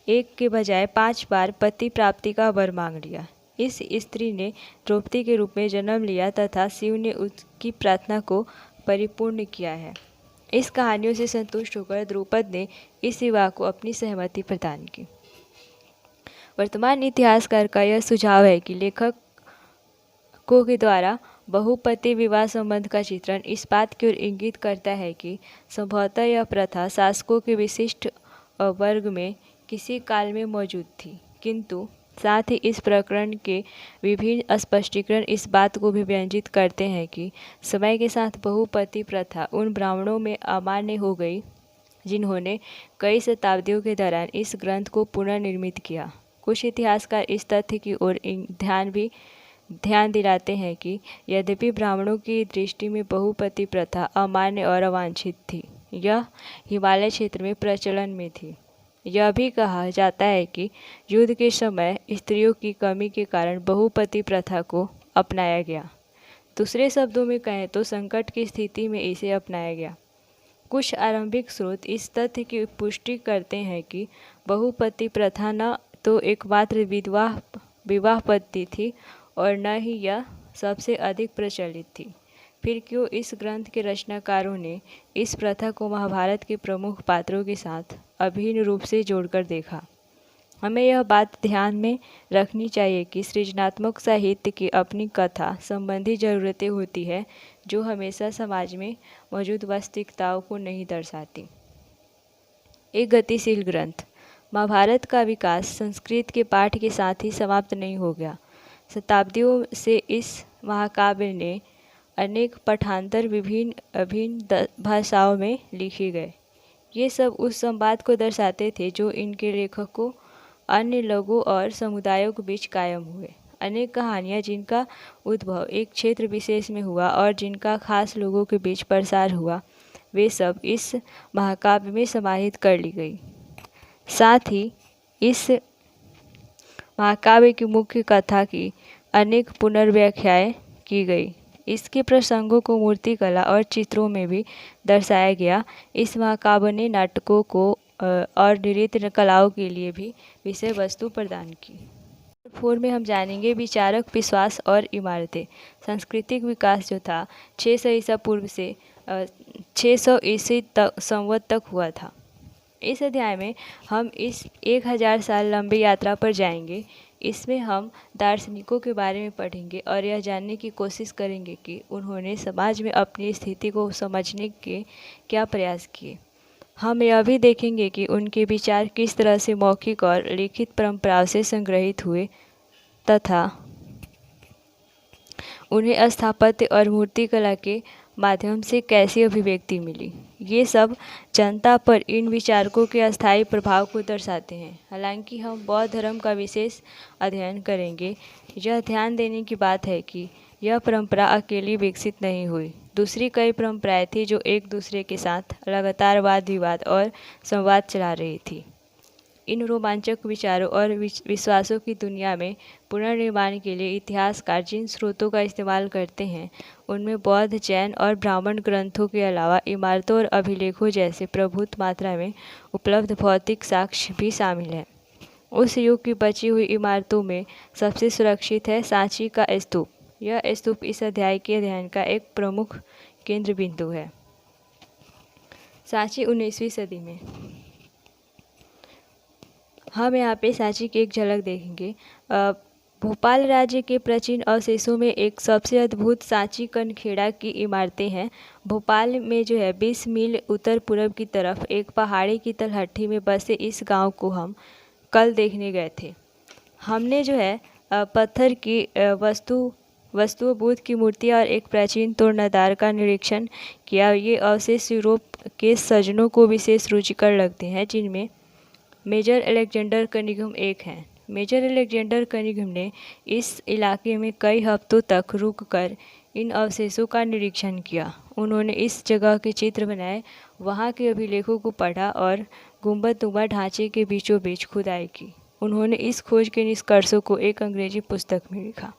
एक के बजाय 5 बार पति प्राप्ति का वर मांग लिया। इस स्त्री ने द्रौपदी के रूप में जन्म लिया तथा शिव ने उसकी प्रार्थना को परिपूर्ण किया है। इस कहानियों से संतुष्ट होकर द्रुपद ने इस विवाह को अपनी सहमति प्रदान की। वर्तमान इतिहासकार का यह सुझाव है कि लेखकों के द्वारा बहुपति विवाह संबंध का चित्रण इस बात की ओर इंगित करता है कि संभवतः यह प्रथा शासकों के विशिष्ट वर्ग में किसी काल में मौजूद थी, किंतु साथ ही इस प्रकरण के विभिन्न स्पष्टीकरण इस बात को भी व्यंजित करते हैं कि समय के साथ बहुपति प्रथा उन ब्राह्मणों में अमान्य हो गई जिन्होंने कई शताब्दियों के दौरान इस ग्रंथ को पुनर्निर्मित किया। कुछ इतिहासकार इस तथ्य की ओर ध्यान दिलाते हैं कि यद्यपि ब्राह्मणों की दृष्टि में बहुपति प्रथा अमान्य और अवांछित थी, यह हिमालय क्षेत्र में प्रचलन में थी। यह भी कहा जाता है कि युद्ध के समय स्त्रियों की कमी के कारण बहुपति प्रथा को अपनाया गया। दूसरे शब्दों में कहें तो संकट की स्थिति में इसे अपनाया गया। कुछ आरंभिक स्रोत इस तथ्य की पुष्टि करते हैं कि बहुपति प्रथा न तो एकमात्र विवाह पद्धति थी और न ही यह सबसे अधिक प्रचलित थी। फिर क्यों इस ग्रंथ के रचनाकारों ने इस प्रथा को महाभारत के प्रमुख पात्रों के साथ अभिन्न रूप से जोड़कर देखा? हमें यह बात ध्यान में रखनी चाहिए कि सृजनात्मक साहित्य की अपनी कथा संबंधी ज़रूरतें होती है, जो हमेशा समाज में मौजूद वास्तविकताओं को नहीं दर्शाती। एक गतिशील ग्रंथ। महाभारत का विकास संस्कृत के पाठ के साथ ही समाप्त नहीं हो गया। शताब्दियों से इस महाकाव्य ने अनेक पाठांतर विभिन्न भाषाओं में लिखे गए। ये सब उस संवाद को दर्शाते थे जो इनके लेखकों, अन्य लोगों और समुदायों के बीच कायम हुए। अनेक कहानियाँ जिनका उद्भव एक क्षेत्र विशेष में हुआ और जिनका खास लोगों के बीच प्रसार हुआ, वे सब इस महाकाव्य में समाहित कर ली गई। साथ ही इस महाकाव्य की मुख्य कथा की अनेक पुनर्व्याख्याएं की गई। इसके प्रसंगों को मूर्तिकला और चित्रों में भी दर्शाया गया। इस महाकाव्य ने नाटकों को और नृत्य कलाओं के लिए भी विषय वस्तु प्रदान की। 4 में हम जानेंगे विचारक, विश्वास और इमारतें। सांस्कृतिक विकास जो था 600 ईसा पूर्व से 600 ईस्वी संवत तक हुआ था। इस अध्याय में हम इस 1000 साल लंबी यात्रा पर जाएंगे। इसमें हम दार्शनिकों के बारे में पढ़ेंगे और यह जानने की कोशिश करेंगे कि उन्होंने समाज में अपनी स्थिति को समझने के क्या प्रयास किए। हम यह भी देखेंगे कि उनके विचार किस तरह से मौखिक और लिखित परंपराओं से संग्रहित हुए तथा उन्हें स्थापत्य और मूर्तिकला के माध्यम से कैसी अभिव्यक्ति मिली। ये सब जनता पर इन विचारकों के अस्थायी प्रभाव को दर्शाते हैं। हालांकि हम बौद्ध धर्म का विशेष अध्ययन करेंगे, यह ध्यान देने की बात है कि यह परंपरा अकेली विकसित नहीं हुई। दूसरी कई परंपराएं थी जो एक दूसरे के साथ लगातार वाद विवाद और संवाद चला रही थी। इन रोमांचक विचारों और विश्वासों की दुनिया में पुनर्निर्माण के लिए इतिहासकार जिन स्रोतों का इस्तेमाल करते हैं, उनमें बौद्ध, जैन और ब्राह्मण ग्रंथों के अलावा इमारतों और अभिलेखों जैसे प्रभुत मात्रा में उपलब्ध भौतिक साक्ष्य भी शामिल हैं। उस युग की बची हुई इमारतों में सबसे सुरक्षित है सांची का स्तूप। यह स्तूप इस अध्याय के अध्ययन का एक प्रमुख केंद्र बिंदु है। सांची 19वीं सदी में हम यहाँ पे सांची की एक झलक देखेंगे। भोपाल राज्य के प्राचीन अवशेषों में एक सबसे अद्भुत सांची कनखेड़ा की इमारतें हैं। भोपाल में जो है 20 मील उत्तर पूर्व की तरफ एक पहाड़ी की तलहटी में बसे इस गांव को हम कल देखने गए थे। हमने जो है पत्थर की वस्तु बुद्ध की मूर्ति और एक प्राचीन तोड़नादार का निरीक्षण किया। ये अवशेष यूरोप के सजनों को विशेष रुचिकर लगते हैं, जिनमें मेजर अलेक्जेंडर कनिंघम एक हैं। मेजर अलेक्जेंडर कनिंघम ने इस इलाके में कई हफ्तों तक रुककर इन अवशेषों का निरीक्षण किया। उन्होंने इस जगह के चित्र बनाए, वहाँ के अभिलेखों को पढ़ा और गुंबदनुमा ढांचे के बीचों बीच खुदाई की। उन्होंने इस खोज के निष्कर्षों को एक अंग्रेजी पुस्तक में लिखा।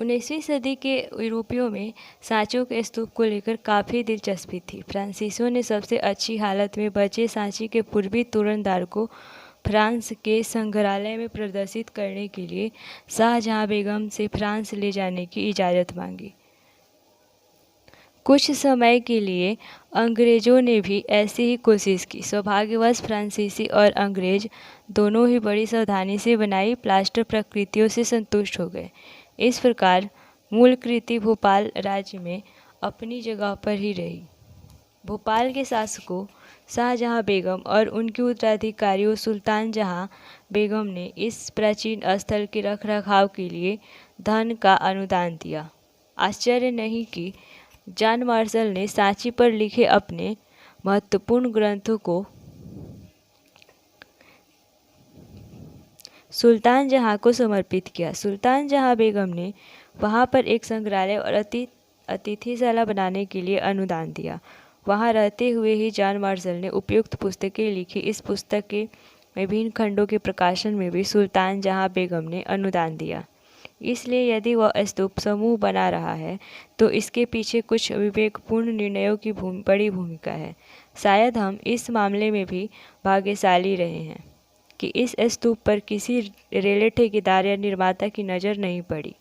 19वीं सदी के यूरोपियों में सांचों के स्तूप को लेकर काफ़ी दिलचस्पी थी। फ्रांसीसियों ने सबसे अच्छी हालत में बचे सांची के पूर्वी तोरणद्वार को फ्रांस के संग्रहालय में प्रदर्शित करने के लिए शाहजहां बेगम से फ्रांस ले जाने की इजाज़त मांगी। कुछ समय के लिए अंग्रेज़ों ने भी ऐसी ही कोशिश की। सौभाग्यवश फ्रांसीसी और अंग्रेज़ दोनों ही बड़ी सावधानी से बनाई प्लास्टर प्रकृतियों से संतुष्ट हो गए। इस प्रकार मूल कृति भोपाल राज्य में अपनी जगह पर ही रही। भोपाल के शासकों शाहजहां बेगम और उनके उत्तराधिकारियों सुल्तान जहां बेगम ने इस प्राचीन स्थल के रखरखाव के लिए धन का अनुदान दिया। आश्चर्य नहीं कि जॉन मार्शल ने सांची पर लिखे अपने महत्वपूर्ण ग्रंथों को सुल्तान जहां को समर्पित किया। सुल्तान जहां बेगम ने वहां पर एक संग्रहालय और अतिथिशाला बनाने के लिए अनुदान दिया। वहां रहते हुए ही जॉन मार्शल ने उपयुक्त पुस्तकें लिखी। इस पुस्तक के विभिन्न खंडों के प्रकाशन में भी सुल्तान जहां बेगम ने अनुदान दिया। इसलिए यदि वह स्तूप समूह बना रहा है तो इसके पीछे कुछ विवेकपूर्ण निर्णयों की बड़ी भूमिका है। शायद हम इस मामले में भी भाग्यशाली रहे हैं कि इस स्तूप पर किसी रेलवे ठेकेदार या निर्माता की नज़र नहीं पड़ी।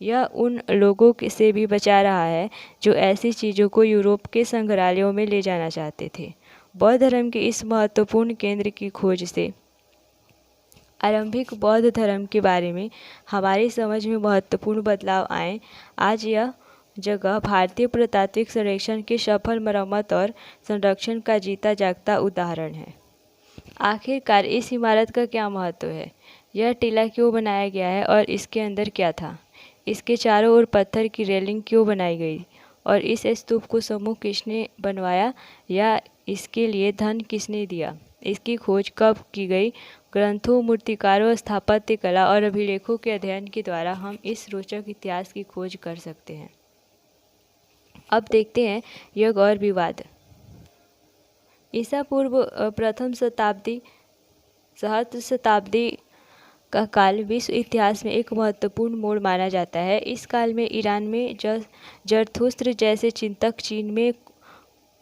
यह उन लोगों से भी बचा रहा है जो ऐसी चीज़ों को यूरोप के संग्रहालयों में ले जाना चाहते थे। बौद्ध धर्म के इस महत्वपूर्ण केंद्र की खोज से आरंभिक बौद्ध धर्म के बारे में हमारी समझ में महत्वपूर्ण बदलाव आए। आज यह जगह भारतीय पुरातात्विक सर्वेक्षण के सफल मरम्मत और संरक्षण का जीता जागता उदाहरण है। आखिरकार इस इमारत का क्या महत्व है? यह टीला क्यों बनाया गया है और इसके अंदर क्या था? इसके चारों ओर पत्थर की रेलिंग क्यों बनाई गई? और इस स्तूप को समूह किसने बनवाया या इसके लिए धन किसने दिया? इसकी खोज कब की गई? ग्रंथों, मूर्तिकारों, स्थापत्य कला और अभिलेखों के अध्ययन के द्वारा हम इस रोचक इतिहास की खोज कर सकते हैं। अब देखते हैं युग और विवाद। ईसा पूर्व प्रथम शताब्दी सहस्त्र शताब्दी का काल विश्व इतिहास में एक महत्वपूर्ण मोड़ माना जाता है। इस काल में ईरान में जरथुस्त्र जैसे चिंतक, चीन में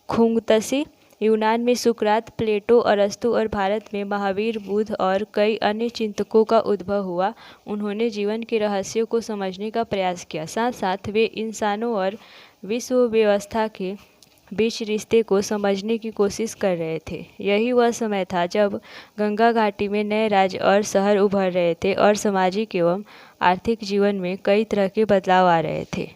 खुंगत्से, यूनान में सुकरात, प्लेटो, अरस्तु और भारत में महावीर, बुद्ध और कई अन्य चिंतकों का उद्भव हुआ। उन्होंने जीवन के रहस्यों को समझने का प्रयास किया। साथ साथ वे इंसानों और विश्व व्यवस्था के बीच रिश्ते को समझने की कोशिश कर रहे थे। यही वह समय था जब गंगा घाटी में नए राज्य और शहर उभर रहे थे और सामाजिक एवं आर्थिक जीवन में कई तरह के बदलाव आ रहे थे।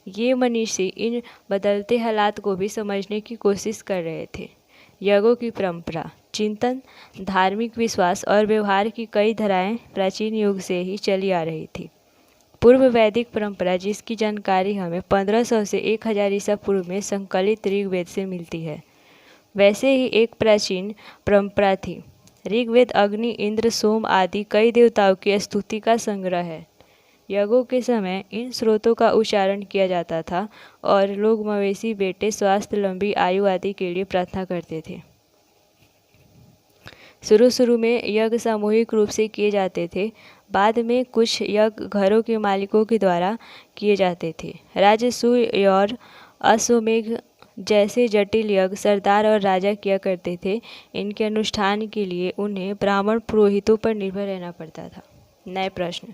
ये मनीषी इन बदलते हालात को भी समझने की कोशिश कर रहे थे। युगों की परंपरा, चिंतन, धार्मिक विश्वास और व्यवहार की कई धाराएं प्राचीन युग से ही चली आ रही थी। पूर्व वैदिक परंपरा, जिसकी जानकारी हमें 1500 से 1000 ईसा पूर्व में संकलित ऋग्वेद से मिलती है, वैसे ही एक प्राचीन परंपरा थी। ऋग्वेद अग्नि, इंद्र, सोम आदि कई देवताओं की स्तुति का संग्रह है। यज्ञों के समय इन स्रोतों का उच्चारण किया जाता था और लोग मवेशी, बेटे, स्वास्थ्य, लंबी आयु आदि के लिए प्रार्थना करते थे। शुरू में यज्ञ सामूहिक रूप से किए जाते थे। बाद में कुछ यज्ञ घरों के मालिकों के द्वारा किए जाते थे। राजसूय और अश्वमेध जैसे जटिल यज्ञ सरदार और राजा किया करते थे। इनके अनुष्ठान के लिए उन्हें ब्राह्मण पुरोहितों पर निर्भर रहना पड़ता था। नए प्रश्न।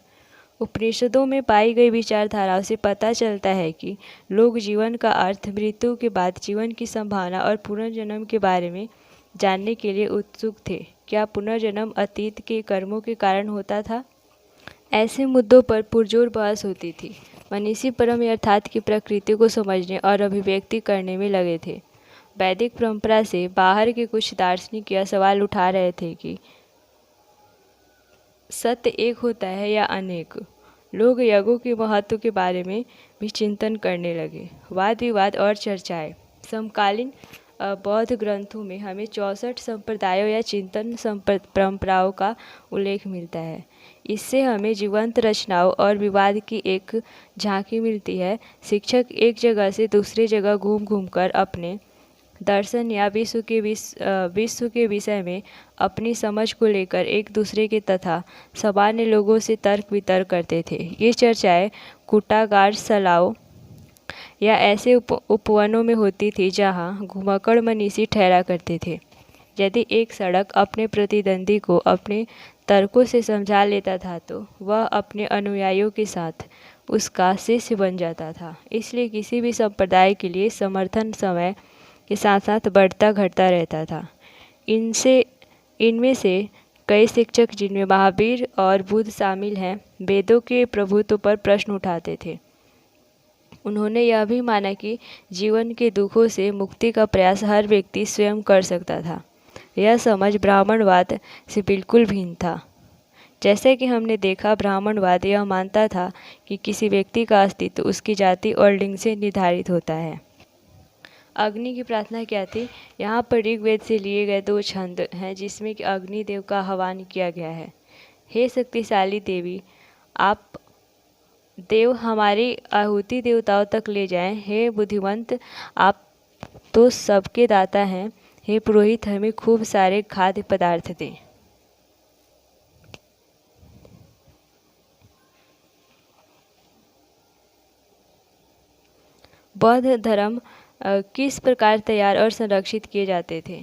उपनिषदों में पाई गई विचारधाराओं से पता चलता है कि लोग जीवन का अर्थ, मृत्यु के बाद जीवन की संभावना और पुनर्जन्म के बारे में जानने के लिए उत्सुक थे। क्या पुनर्जन्म अतीत के कर्मों के कारण होता था? ऐसे मुद्दों पर पुरजोर बहस होती थी। मनीषी परम अर्थात की प्रकृति को समझने और अभिव्यक्ति करने में लगे थे। वैदिक परंपरा से बाहर के कुछ दार्शनिक यह सवाल उठा रहे थे कि सत्य एक होता है या अनेक। लोग यज्ञों के महत्व के बारे में भी चिंतन करने लगे। वाद विवाद और चर्चाएं। समकालीन बौद्ध ग्रंथों में हमें 64 संप्रदायों या चिंतन परंपराओं का उल्लेख मिलता है। इससे हमें जीवंत रचनाओं और विवाद की एक झांकी मिलती है। शिक्षक एक जगह से दूसरी जगह घूम घूम कर अपने दर्शन या विश्व के विषय में अपनी समझ को लेकर एक दूसरे के तथा सामान्य लोगों से तर्क वितर्क करते थे। ये चर्चाएं कूटागार सलाओं या ऐसे उपवनों में होती थी जहां घुमक्कड़ मनीषी ठहरा करते थे। यदि एक सड़क अपने प्रतिद्वंदी को अपने तर्कों से समझा लेता था तो वह अपने अनुयायियों के साथ उसका शिष्य बन जाता था। इसलिए किसी भी संप्रदाय के लिए समर्थन समय के साथ साथ बढ़ता घटता रहता था। इनमें से कई शिक्षक, जिनमें महावीर और बुद्ध शामिल हैं, वेदों के प्रभुत्व पर प्रश्न उठाते थे। उन्होंने यह भी माना कि जीवन के दुखों से मुक्ति का प्रयास हर व्यक्ति स्वयं कर सकता था। यह समझ ब्राह्मणवाद से बिल्कुल भिन्न था। जैसे कि हमने देखा, ब्राह्मणवाद यह मानता था कि किसी व्यक्ति का अस्तित्व उसकी जाति और लिंग से निर्धारित होता है। अग्नि की प्रार्थना क्या थी? यहाँ पर ऋग्वेद से लिए गए 2 छंद हैं जिसमें कि अग्नि देव का आह्वान किया गया है। हे शक्तिशाली देवी, आप देव हमारी आहुति देवताओं तक ले जाएं। हे बुद्धिवंत, आप तो सबके दाता हैं। हे पुरोहित, हमें खूब सारे खाद्य पदार्थ दें। बौद्ध धर्म किस प्रकार तैयार और संरक्षित किए जाते थे?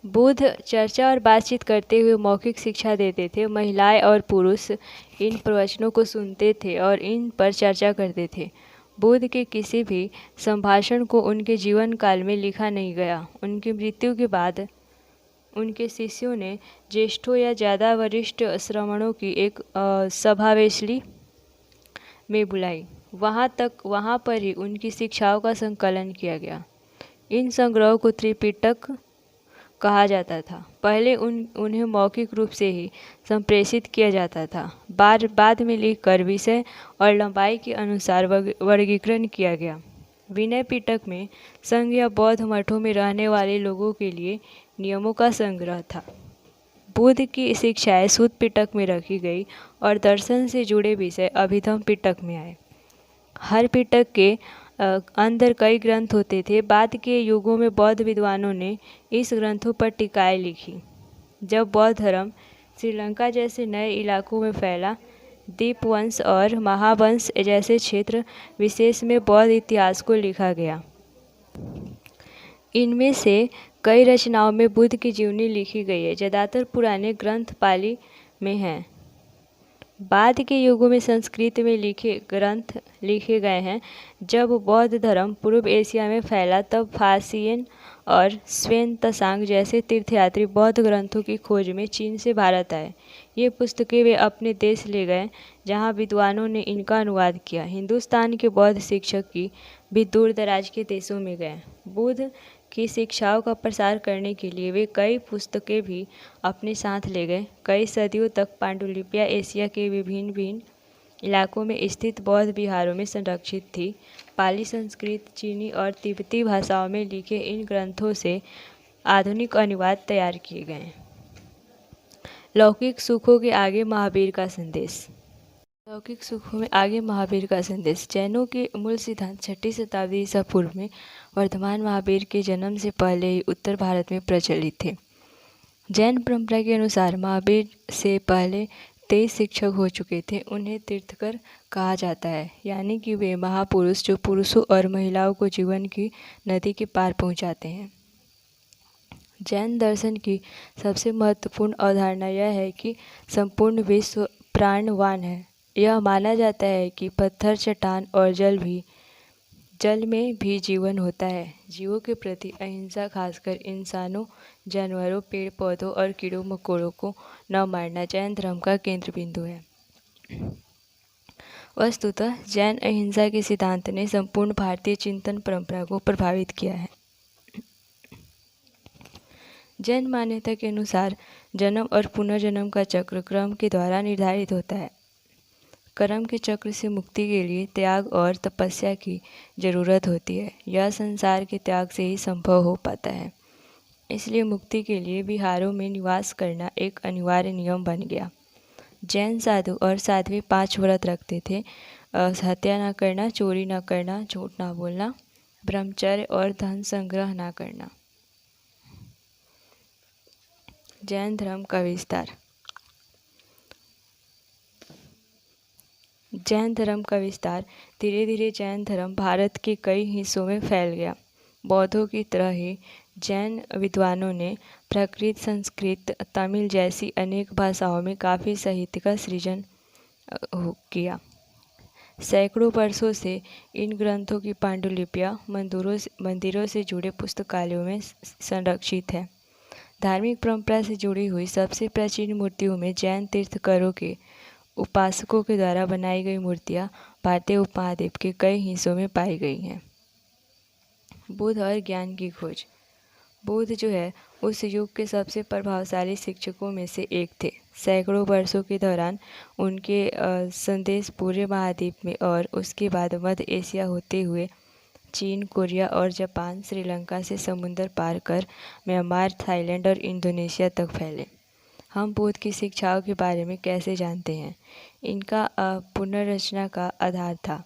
बुद्ध चर्चा और बातचीत करते हुए मौखिक शिक्षा देते थे। महिलाएं और पुरुष इन प्रवचनों को सुनते थे और इन पर चर्चा करते थे। बुद्ध के किसी भी संभाषण को उनके जीवन काल में लिखा नहीं गया। उनकी मृत्यु के बाद उनके शिष्यों ने ज्येष्ठों या ज़्यादा वरिष्ठ श्रमणों की एक सभावेशली में बुलाई। वहाँ पर ही उनकी शिक्षाओं का संकलन किया गया। इन संग्रहों को त्रिपिटक कहा जाता था। पहले उन्हें मौखिक रूप से ही संप्रेषित किया जाता था। बाद में लिखकर विषय और लंबाई के अनुसार वर्गीकरण किया गया। विनय पिटक में संघ या बौद्ध मठों में रहने वाले लोगों के लिए नियमों का संग्रह था। बुद्ध की शिक्षाएं सूत पिटक में रखी गई और दर्शन से जुड़े विषय अभिधम पिटक में आए। हर पिटक के अंदर कई ग्रंथ होते थे। बाद के युगों में बौद्ध विद्वानों ने इस ग्रंथों पर टीकाएं लिखी। जब बौद्ध धर्म श्रीलंका जैसे नए इलाकों में फैला, दीपवंश और महावंश जैसे क्षेत्र विशेष में बौद्ध इतिहास को लिखा गया। इनमें से कई रचनाओं में बुद्ध की जीवनी लिखी गई है। ज़्यादातर पुराने ग्रंथ पाली में हैं। बाद के युगों में संस्कृत में ग्रंथ लिखे गए हैं। जब बौद्ध धर्म पूर्व एशिया में फैला तब फासियन और स्वेन त्सांग जैसे तीर्थयात्री बौद्ध ग्रंथों की खोज में चीन से भारत आए। ये पुस्तकें वे अपने देश ले गए जहाँ विद्वानों ने इनका अनुवाद किया। हिंदुस्तान के बौद्ध शिक्षक भी दूर दराज के देशों में गए। बुद्ध की शिक्षाओं का प्रसार करने के लिए वे कई पुस्तकें भी अपने साथ ले गए। कई सदियों तक पांडुलिपियाँ एशिया के विभिन्न इलाकों में स्थित बौद्ध विहारों में संरक्षित थी। पाली, संस्कृत, चीनी और तिब्बती भाषाओं में लिखे इन ग्रंथों से आधुनिक अनुवाद तैयार किए गए। लौकिक सुखों के आगे महावीर का संदेश। लौकिक सुखों में आगे महावीर का संदेश। जैनों के मूल सिद्धांत 6वीं शताब्दी ईसा पूर्व में वर्धमान महावीर के जन्म से पहले ही उत्तर भारत में प्रचलित थे। जैन परंपरा के अनुसार महावीर से पहले 23 शिक्षक हो चुके थे। उन्हें तीर्थकर कहा जाता है, यानी कि वे महापुरुष जो पुरुषों और महिलाओं को जीवन की नदी के पार पहुंचाते हैं। जैन दर्शन की सबसे महत्वपूर्ण अवधारणा यह है कि संपूर्ण विश्व प्राणवान है। यह माना जाता है कि पत्थर, चट्टान और जल में भी जीवन होता है। जीवों के प्रति अहिंसा, खासकर इंसानों, जानवरों, पेड़ पौधों और कीड़ों मकोड़ों को न मारना जैन धर्म का केंद्र बिंदु है। वस्तुतः जैन अहिंसा के सिद्धांत ने संपूर्ण भारतीय चिंतन परंपरा को प्रभावित किया है। जैन मान्यता के अनुसार जन्म और पुनर्जन्म का चक्र कर्म के द्वारा निर्धारित होता है। कर्म के चक्र से मुक्ति के लिए त्याग और तपस्या की जरूरत होती है। यह संसार के त्याग से ही संभव हो पाता है। इसलिए मुक्ति के लिए विहारों में निवास करना एक अनिवार्य नियम बन गया। जैन साधु और साध्वी 5 व्रत रखते थे। हत्या न करना, चोरी न करना, झूठ न बोलना, ब्रह्मचर्य और धन संग्रह न करना। जैन धर्म का विस्तार। जैन धर्म का विस्तार। धीरे धीरे जैन धर्म भारत के कई हिस्सों में फैल गया। बौद्धों की तरह ही जैन विद्वानों ने प्राकृत, संस्कृत, तमिल जैसी अनेक भाषाओं में काफ़ी साहित्य का सृजन किया। सैकड़ों वर्षों से इन ग्रंथों की पांडुलिपियाँ मंदिरों से जुड़े पुस्तकालयों में संरक्षित है। धार्मिक परंपरा से जुड़ी हुई सबसे प्राचीन मूर्तियों में जैन तीर्थंकरों के उपासकों के द्वारा बनाई गई मूर्तियाँ भारतीय उपमहाद्वीप के कई हिस्सों में पाई गई हैं। बुद्ध और ज्ञान की खोज। बुद्ध जो है उस युग के सबसे प्रभावशाली शिक्षकों में से एक थे। सैकड़ों वर्षों के दौरान उनके संदेश पूरे महाद्वीप में और उसके बाद मध्य एशिया होते हुए चीन, कोरिया और जापान, श्रीलंका से समुद्र पार कर म्यांमार, थाईलैंड और इंडोनेशिया तक फैले। हम बुद्ध की शिक्षाओं के बारे में कैसे जानते हैं? इनका पुनर्रचना का आधार था।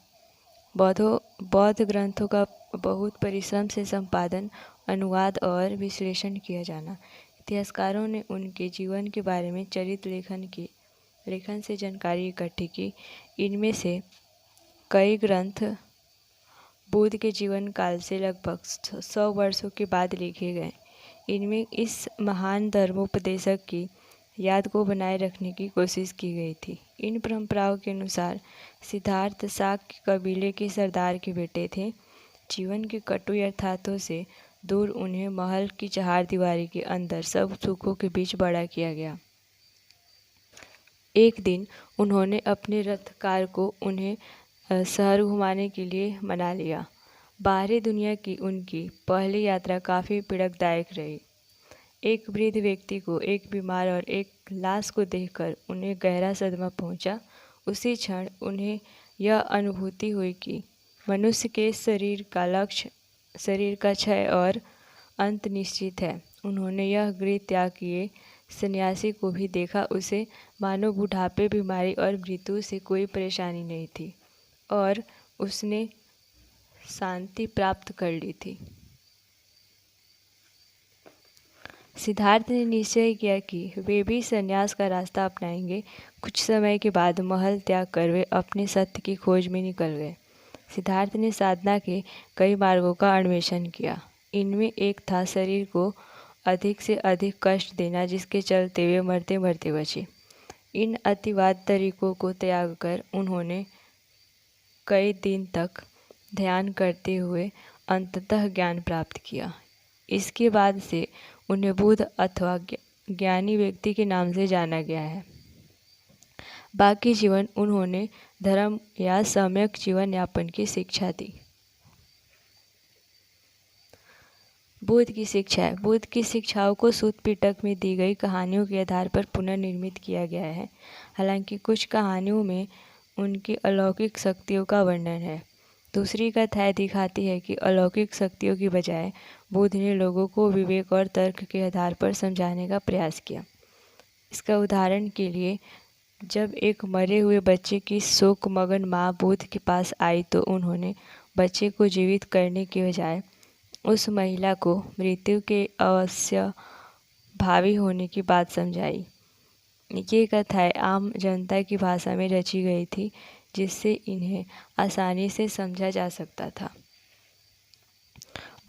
बौद्ध ग्रंथों का बहुत परिश्रम से संपादन, अनुवाद और विश्लेषण किया जाना। इतिहासकारों ने उनके जीवन के बारे में चरित्र लेखन से जानकारी इकट्ठी की। इनमें से कई ग्रंथ बुद्ध के जीवन काल से लगभग 100 वर्षों के बाद लिखे गए। इनमें इस महान धर्मोपदेशक की याद को बनाए रखने की कोशिश की गई थी। इन परंपराओं के अनुसार सिद्धार्थ शाक्य कबीले के सरदार के बेटे थे। जीवन के कटु यथार्थों से दूर उन्हें महल की चहारदीवारी के अंदर सब सुखों के बीच बड़ा किया गया। एक दिन उन्होंने अपने रथकार को उन्हें शहर घुमाने के लिए मना लिया। बाहरी दुनिया की उनकी पहली यात्रा काफ़ी पीड़ादायक रही। एक वृद्ध व्यक्ति को, एक बीमार और एक लाश को देखकर उन्हें गहरा सदमा पहुंचा। उसी क्षण उन्हें यह अनुभूति हुई कि मनुष्य के शरीर का क्षय और अंत निश्चित है। उन्होंने यह गृह त्याग किए सन्यासी को भी देखा। उसे मानो बुढ़ापे, बीमारी और मृत्यु से कोई परेशानी नहीं थी और उसने शांति प्राप्त कर ली थी। सिद्धार्थ ने निश्चय किया कि वे भी संन्यास का रास्ता अपनाएंगे। कुछ समय के बाद महल त्याग कर वे अपने सत्य की खोज में निकल गए। सिद्धार्थ ने साधना के कई मार्गों का अन्वेषण किया। इनमें एक था शरीर को अधिक से अधिक कष्ट देना, जिसके चलते वे मरते मरते बचे। इन अतिवाद तरीकों को त्याग कर उन्होंने कई दिन तक ध्यान करते हुए अंततः ज्ञान प्राप्त किया। इसके बाद से उन्हें बुद्ध अथवा ज्ञानी व्यक्ति के नाम से जाना गया है। बाकी जीवन उन्होंने धर्म या सम्यक जीवन यापन की शिक्षा दी। बुद्ध की शिक्षा है। बुद्ध की शिक्षाओं को सूत पिटक में दी गई कहानियों के आधार पर पुनर्निर्मित किया गया है। हालांकि कुछ कहानियों में उनकी अलौकिक शक्तियों का वर्णन है। दूसरी कथाएं दिखाती है कि अलौकिक शक्तियों की बजाय बुद्ध ने लोगों को विवेक और तर्क के आधार पर समझाने का प्रयास किया। इसका उदाहरण के लिए, जब एक मरे हुए बच्चे की शोकमग्न माँ बुद्ध के पास आई तो उन्होंने बच्चे को जीवित करने के बजाय उस महिला को मृत्यु के अवश्य भावी होने की बात समझाई। ये कथाएं आम जनता की भाषा में रची गई थी, जिससे इन्हें आसानी से समझा जा सकता था।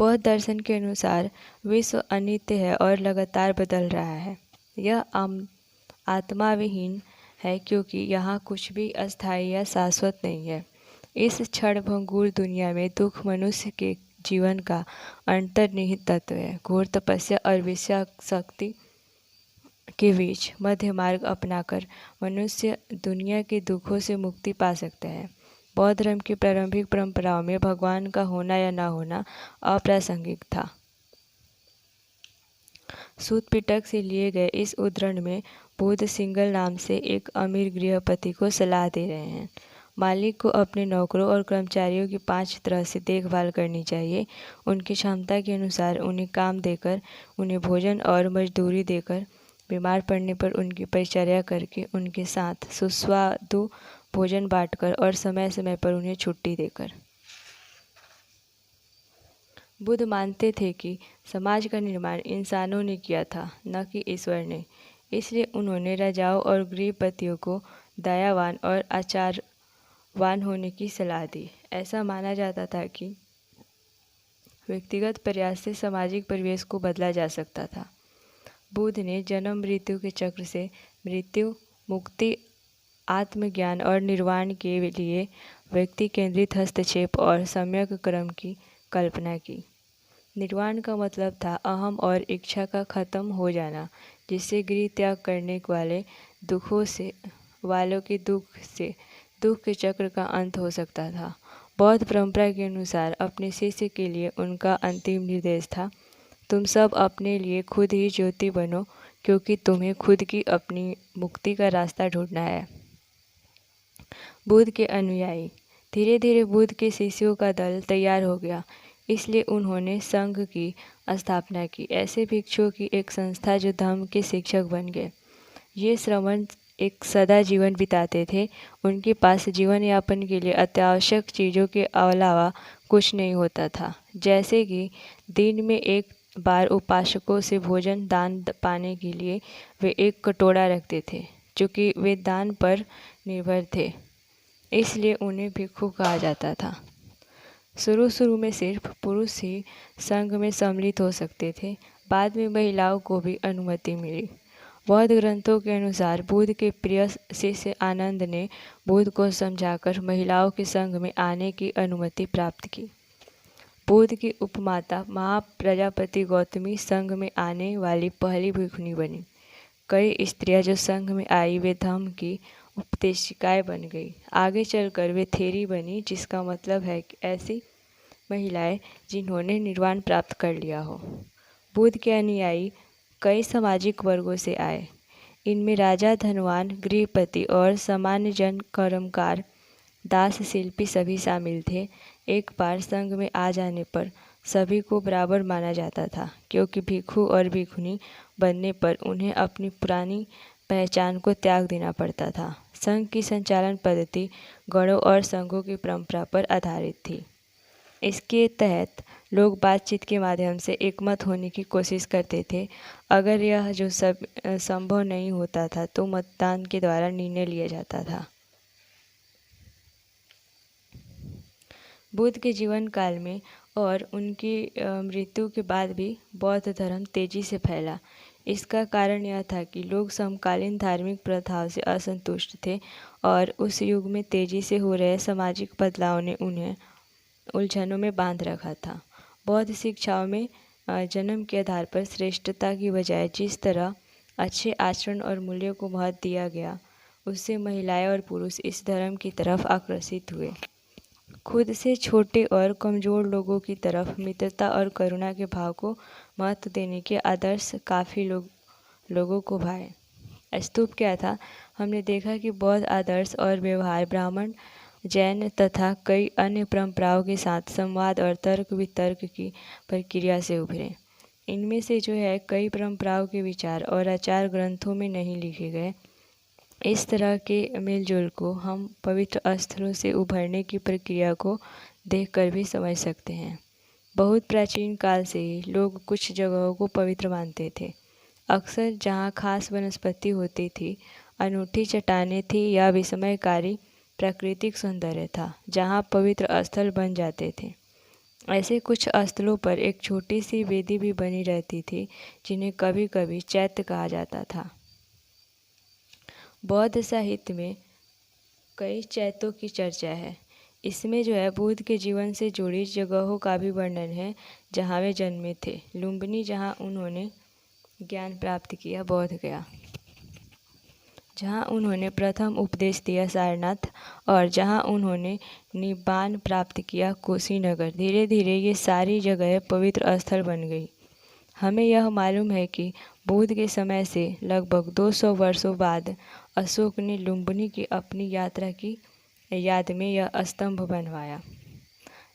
बौद्ध दर्शन के अनुसार विश्व अनित्य है और लगातार बदल रहा है। यह आत्मा विहीन है क्योंकि यहाँ कुछ भी अस्थायी या शाश्वत नहीं है। इस क्षणभंगुर दुनिया में दुख मनुष्य के जीवन का अंतर्निहित तत्व है। घोर तपस्या और विषयासक्ति के बीच मध्य मार्ग अपनाकर मनुष्य दुनिया के दुखों से मुक्ति पा सकता है। बौद्ध धर्म की प्रारंभिक परंपराओं में भगवान का होना या न होना अप्रासंगिक था। सूत पिटक से लिए गए इस उद्धरण में बुद्ध सिंगल नाम से एक अमीर गृहपति को सलाह दे रहे हैं। मालिक को अपने नौकरों और कर्मचारियों की 5 तरह से देखभाल करनी चाहिए। उनकी क्षमता के अनुसार उन्हें काम देकर, उन्हें भोजन और मजदूरी देकर, बीमार पड़ने पर उनकी परिचर्या करके, उनके साथ सुस्वादु भोजन बांटकर और समय समय पर उन्हें छुट्टी देकर। बुद्ध मानते थे कि समाज का निर्माण इंसानों ने किया था, न कि ईश्वर ने। इसलिए उन्होंने राजाओं और गृहपतियों को दयावान और आचारवान होने की सलाह दी। ऐसा माना जाता था कि व्यक्तिगत प्रयास से सामाजिक परिवेश को बदला जा सकता था। बुद्ध ने जन्म मृत्यु के चक्र से मृत्यु, मुक्ति, आत्मज्ञान और निर्वाण के लिए व्यक्ति केंद्रित हस्तक्षेप और सम्यक कर्म की कल्पना की। निर्वाण का मतलब था अहम और इच्छा का खत्म हो जाना, जिससे गृह त्याग करने वालों के दुख के चक्र का अंत हो सकता था। बौद्ध परंपरा के अनुसार अपने शिष्य के लिए उनका अंतिम निर्देश था, तुम सब अपने लिए खुद ही ज्योति बनो, क्योंकि तुम्हें खुद की अपनी मुक्ति का रास्ता ढूंढना है। बुद्ध के अनुयायी। धीरे धीरे बुद्ध के शिष्यों का दल तैयार हो गया, इसलिए उन्होंने संघ की स्थापना की। ऐसे भिक्षुओं की एक संस्था जो धम्म के शिक्षक बन गए। ये श्रमण एक सदा जीवन बिताते थे। उनके पास जीवन यापन के लिए अत्यावश्यक चीज़ों के अलावा कुछ नहीं होता था, जैसे कि दिन में एक बार उपासकों से भोजन दान पाने के लिए वे एक कटोरा रखते थे। चूँकि वे दान पर निर्भर थे, इसलिए उन्हें भिक्षु कहा जाता था। शुरू में सिर्फ पुरुष ही संघ में सम्मिलित हो सकते थे। बाद में महिलाओं को भी अनुमति मिली। बौद्ध ग्रंथों के अनुसार बुद्ध के प्रिय शिष्य आनंद ने बुद्ध को समझाकर महिलाओं के संघ में आने की अनुमति प्राप्त की। बुद्ध की उपमाता महाप्रजापति गौतमी संघ में आने वाली पहली भिक्षुणी बनी। कई स्त्रियां जो संघ में आई वे धम्म की उपदेशिकाएं बन गई। आगे चलकर वे थेरी बनी, जिसका मतलब है कि ऐसी महिलाएं जिन्होंने निर्वाण प्राप्त कर लिया हो। बुद्ध के अनुयायी कई सामाजिक वर्गों से आए। इनमें राजा, धनवान, गृहपति और सामान्य जन, कर्मकार, दास, शिल्पी सभी शामिल थे। एक बार संघ में आ जाने पर सभी को बराबर माना जाता था, क्योंकि भिक्षु और भिक्षुणी बनने पर उन्हें अपनी पुरानी पहचान को त्याग देना पड़ता था। संघ की संचालन पद्धति गणों और संघों की परंपरा पर आधारित थी। इसके तहत लोग बातचीत के माध्यम से एकमत होने की कोशिश करते थे। अगर यह जो सब संभव नहीं होता था तो मतदान के द्वारा निर्णय लिया जाता था। बुद्ध के जीवन काल में और उनकी मृत्यु के बाद भी बौद्ध धर्म तेजी से फैला। इसका कारण यह था कि लोग समकालीन धार्मिक प्रथाओं से असंतुष्ट थे और उस युग में तेजी से हो रहे सामाजिक बदलाव ने उन्हें उलझनों में बांध रखा था। बौद्ध शिक्षाओं में जन्म के आधार पर श्रेष्ठता की बजाय जिस तरह अच्छे आचरण और मूल्यों को महत्व दिया गया, उससे महिलाएं और पुरुष इस धर्म की तरफ आकर्षित हुए। खुद से छोटे और कमज़ोर लोगों की तरफ मित्रता और करुणा के भाव को महत्व देने के आदर्श काफ़ी लोगों को भाए। स्तूप क्या था? हमने देखा कि बौद्ध आदर्श और व्यवहार ब्राह्मण, जैन तथा कई अन्य परंपराओं के साथ संवाद और तर्क वितर्क की प्रक्रिया से उभरे। इनमें से जो है कई परंपराओं के विचार और आचार ग्रंथों में नहीं लिखे गए। इस तरह के मेलजोल को हम पवित्र स्थलों से उभरने की प्रक्रिया को देखकर भी समझ सकते हैं। बहुत प्राचीन काल से ही लोग कुछ जगहों को पवित्र मानते थे। अक्सर जहाँ खास वनस्पति होती थी, अनूठी चट्टानें थी या विस्मयकारी प्राकृतिक सौंदर्य था, जहाँ पवित्र स्थल बन जाते थे। ऐसे कुछ स्थलों पर एक छोटी सी वेदी भी बनी रहती थी, जिन्हें कभी कभी चैत्य कहा जाता था। बौद्ध साहित्य में कई चैत्यों की चर्चा है। इसमें जो है बुद्ध के जीवन से जुड़ी जगहों का भी वर्णन है जहाँ वे जन्मे थे। लुम्बिनी जहाँ उन्होंने ज्ञान प्राप्त किया, बोध गया जहाँ उन्होंने प्रथम उपदेश दिया, सारनाथ, और जहाँ उन्होंने निब्बान प्राप्त किया, कुशीनगर। धीरे धीरे ये सारी जगह पवित्र स्थल बन गई। हमें यह मालूम है कि बुद्ध के समय से लगभग 200 वर्षों बाद अशोक ने लुम्बिनी की अपनी यात्रा की याद में यह स्तंभ बनवाया।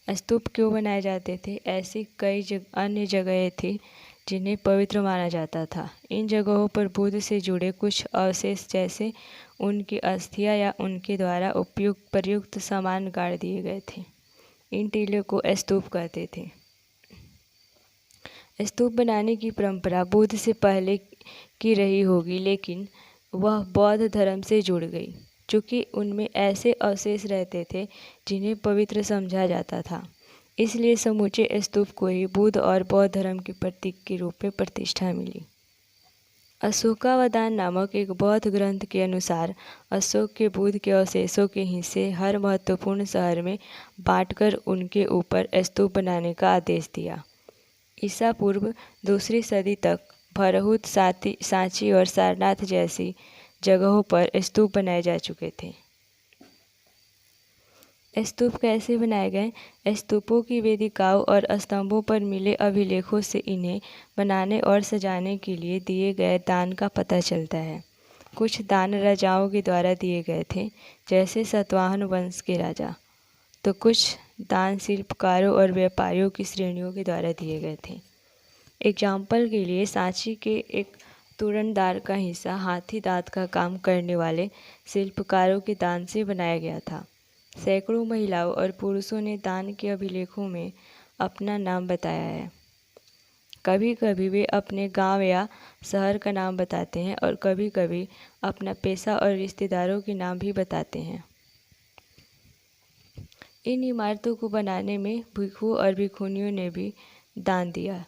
स्तूप क्यों बनाए जाते थे? ऐसी कई अन्य जगहें थी जिन्हें पवित्र माना जाता था। इन जगहों पर बुद्ध से जुड़े कुछ अवशेष, जैसे उनकी अस्थियां या उनके द्वारा प्रयुक्त सामान गाड़ दिए गए थे। इन टीलों को स्तूप कहते थे। स्तूप बनाने की परंपरा बुद्ध से पहले की रही होगी, लेकिन वह बौद्ध धर्म से जुड़ गई, चूँकि उनमें ऐसे अवशेष रहते थे जिन्हें पवित्र समझा जाता था। इसलिए समूचे स्तूप को ही बुद्ध और बौद्ध धर्म के प्रतीक के रूप में प्रतिष्ठा मिली। अशोकावदान नामक एक बौद्ध ग्रंथ के अनुसार अशोक के बुद्ध के अवशेषों के हिस्से हर महत्वपूर्ण शहर में बांटकर उनके ऊपर स्तूप बनाने का आदेश दिया। ईसा पूर्व 2री सदी तक भरहुत, सांची और सारनाथ जैसी जगहों पर स्तूप बनाए जा चुके थे। स्तूप कैसे बनाए गए? स्तूपों की वेदिकाओं और स्तंभों पर मिले अभिलेखों से इन्हें बनाने और सजाने के लिए दिए गए दान का पता चलता है। कुछ दान राजाओं के द्वारा दिए गए थे, जैसे सातवाहन वंश के राजा, तो कुछ दान शिल्पकारों और व्यापारियों की श्रेणियों के द्वारा दिए गए थे। एग्जाम्पल के लिए सांची के एक तोरणदार का हिस्सा हाथी दांत का काम करने वाले शिल्पकारों के दान से बनाया गया था। सैकड़ों महिलाओं और पुरुषों ने दान के अभिलेखों में अपना नाम बताया है। कभी कभी वे अपने गांव या शहर का नाम बताते हैं और कभी कभी अपना पेशा और रिश्तेदारों के नाम भी बताते हैं। इन इमारतों को बनाने में भिक्षुओं और भिक्षुणियों ने भी दान दिया।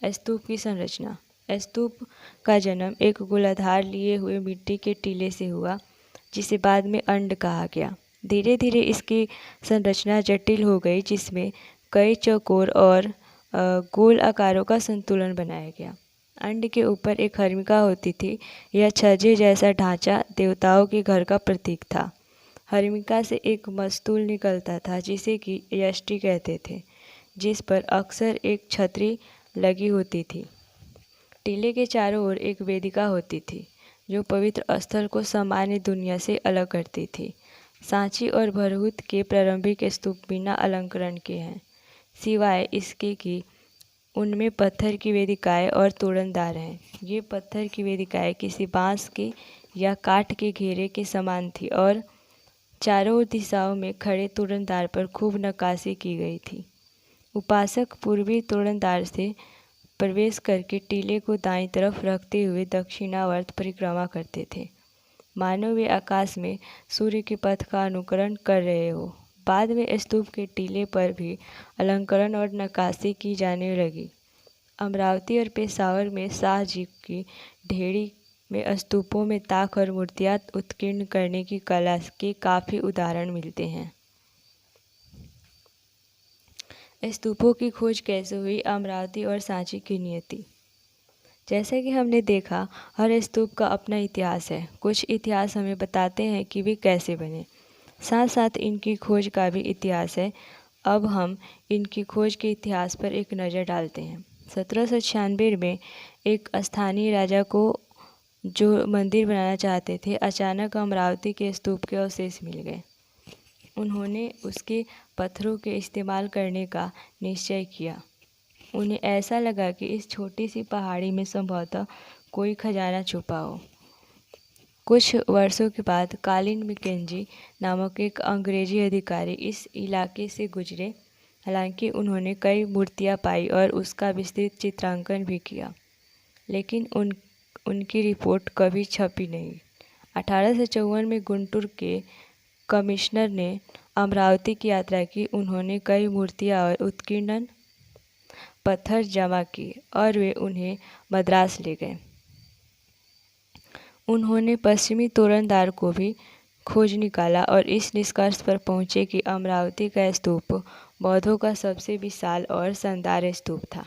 स्तूप की संरचना। स्तूप का जन्म एक गोलाधार लिए हुए मिट्टी के टीले से हुआ, जिसे बाद में अंड कहा गया। धीरे धीरे इसकी संरचना जटिल हो गई, जिसमें कई चौकोर और गोल आकारों का संतुलन बनाया गया। अंड के ऊपर एक हर्मिका होती थी। यह छज्जे जैसा ढांचा देवताओं के घर का प्रतीक था। हर्मिका से एक मस्तूल निकलता था, जिसे कि यष्टि कहते थे, जिस पर अक्सर एक छतरी लगी होती थी। टीले के चारों ओर एक वेदिका होती थी, जो पवित्र स्थल को सामान्य दुनिया से अलग करती थी। सांची और भरहुत के प्रारंभिक स्तूप बिना अलंकरण के हैं, सिवाय इसके कि उनमें पत्थर की वेदिकाएं और तोरणदार हैं। ये पत्थर की वेदिकाएं किसी बांस के या काठ के घेरे के समान थी और चारों दिशाओं में खड़े तोरणदार पर खूब नक्काशी की गई थी। उपासक पूर्वी तोरणदार से प्रवेश करके टीले को दाईं तरफ रखते हुए दक्षिणावर्त परिक्रमा करते थे, मानो वे आकाश में सूर्य के पथ का अनुकरण कर रहे हो। बाद में स्तूप के टीले पर भी अलंकरण और नक्काशी की जाने लगी। अमरावती और पेशावर में शाह जी की ढेरी में स्तूपों में ताक और मूर्तियाँ उत्कीर्ण करने की कला के काफ़ी उदाहरण मिलते हैं। स्तूपों की खोज कैसे हुई? अमरावती और सांची की नियति। जैसे कि हमने देखा, हर स्तूप का अपना इतिहास है। कुछ इतिहास हमें बताते हैं कि वे कैसे बने, साथ साथ इनकी खोज का भी इतिहास है। अब हम इनकी खोज के इतिहास पर एक नज़र डालते हैं। 1796 में एक स्थानीय राजा को, जो मंदिर बनाना चाहते थे, अचानक अमरावती के स्तूप के अवशेष मिल गए। उन्होंने उसके पत्थरों के इस्तेमाल करने का निश्चय किया। उन्हें ऐसा लगा कि इस छोटी सी पहाड़ी में संभवतः कोई खजाना छुपा हो। कुछ वर्षों के बाद कालिन मैकेंजी नामक एक अंग्रेजी अधिकारी इस इलाके से गुजरे। हालांकि उन्होंने कई मूर्तियां पाई और उसका विस्तृत चित्रांकन भी किया, लेकिन उनकी रिपोर्ट कभी छपी नहीं। 1854 में गुंटूर के कमिश्नर ने अमरावती की यात्रा की। उन्होंने कई मूर्तियाँ और उत्कीर्णन पत्थर जमा किए और वे उन्हें मद्रास ले गए। उन्होंने पश्चिमी तोरणद्वार को भी खोज निकाला और इस निष्कर्ष पर पहुँचे कि अमरावती का स्तूप बौद्धों का सबसे विशाल और शानदार स्तूप था।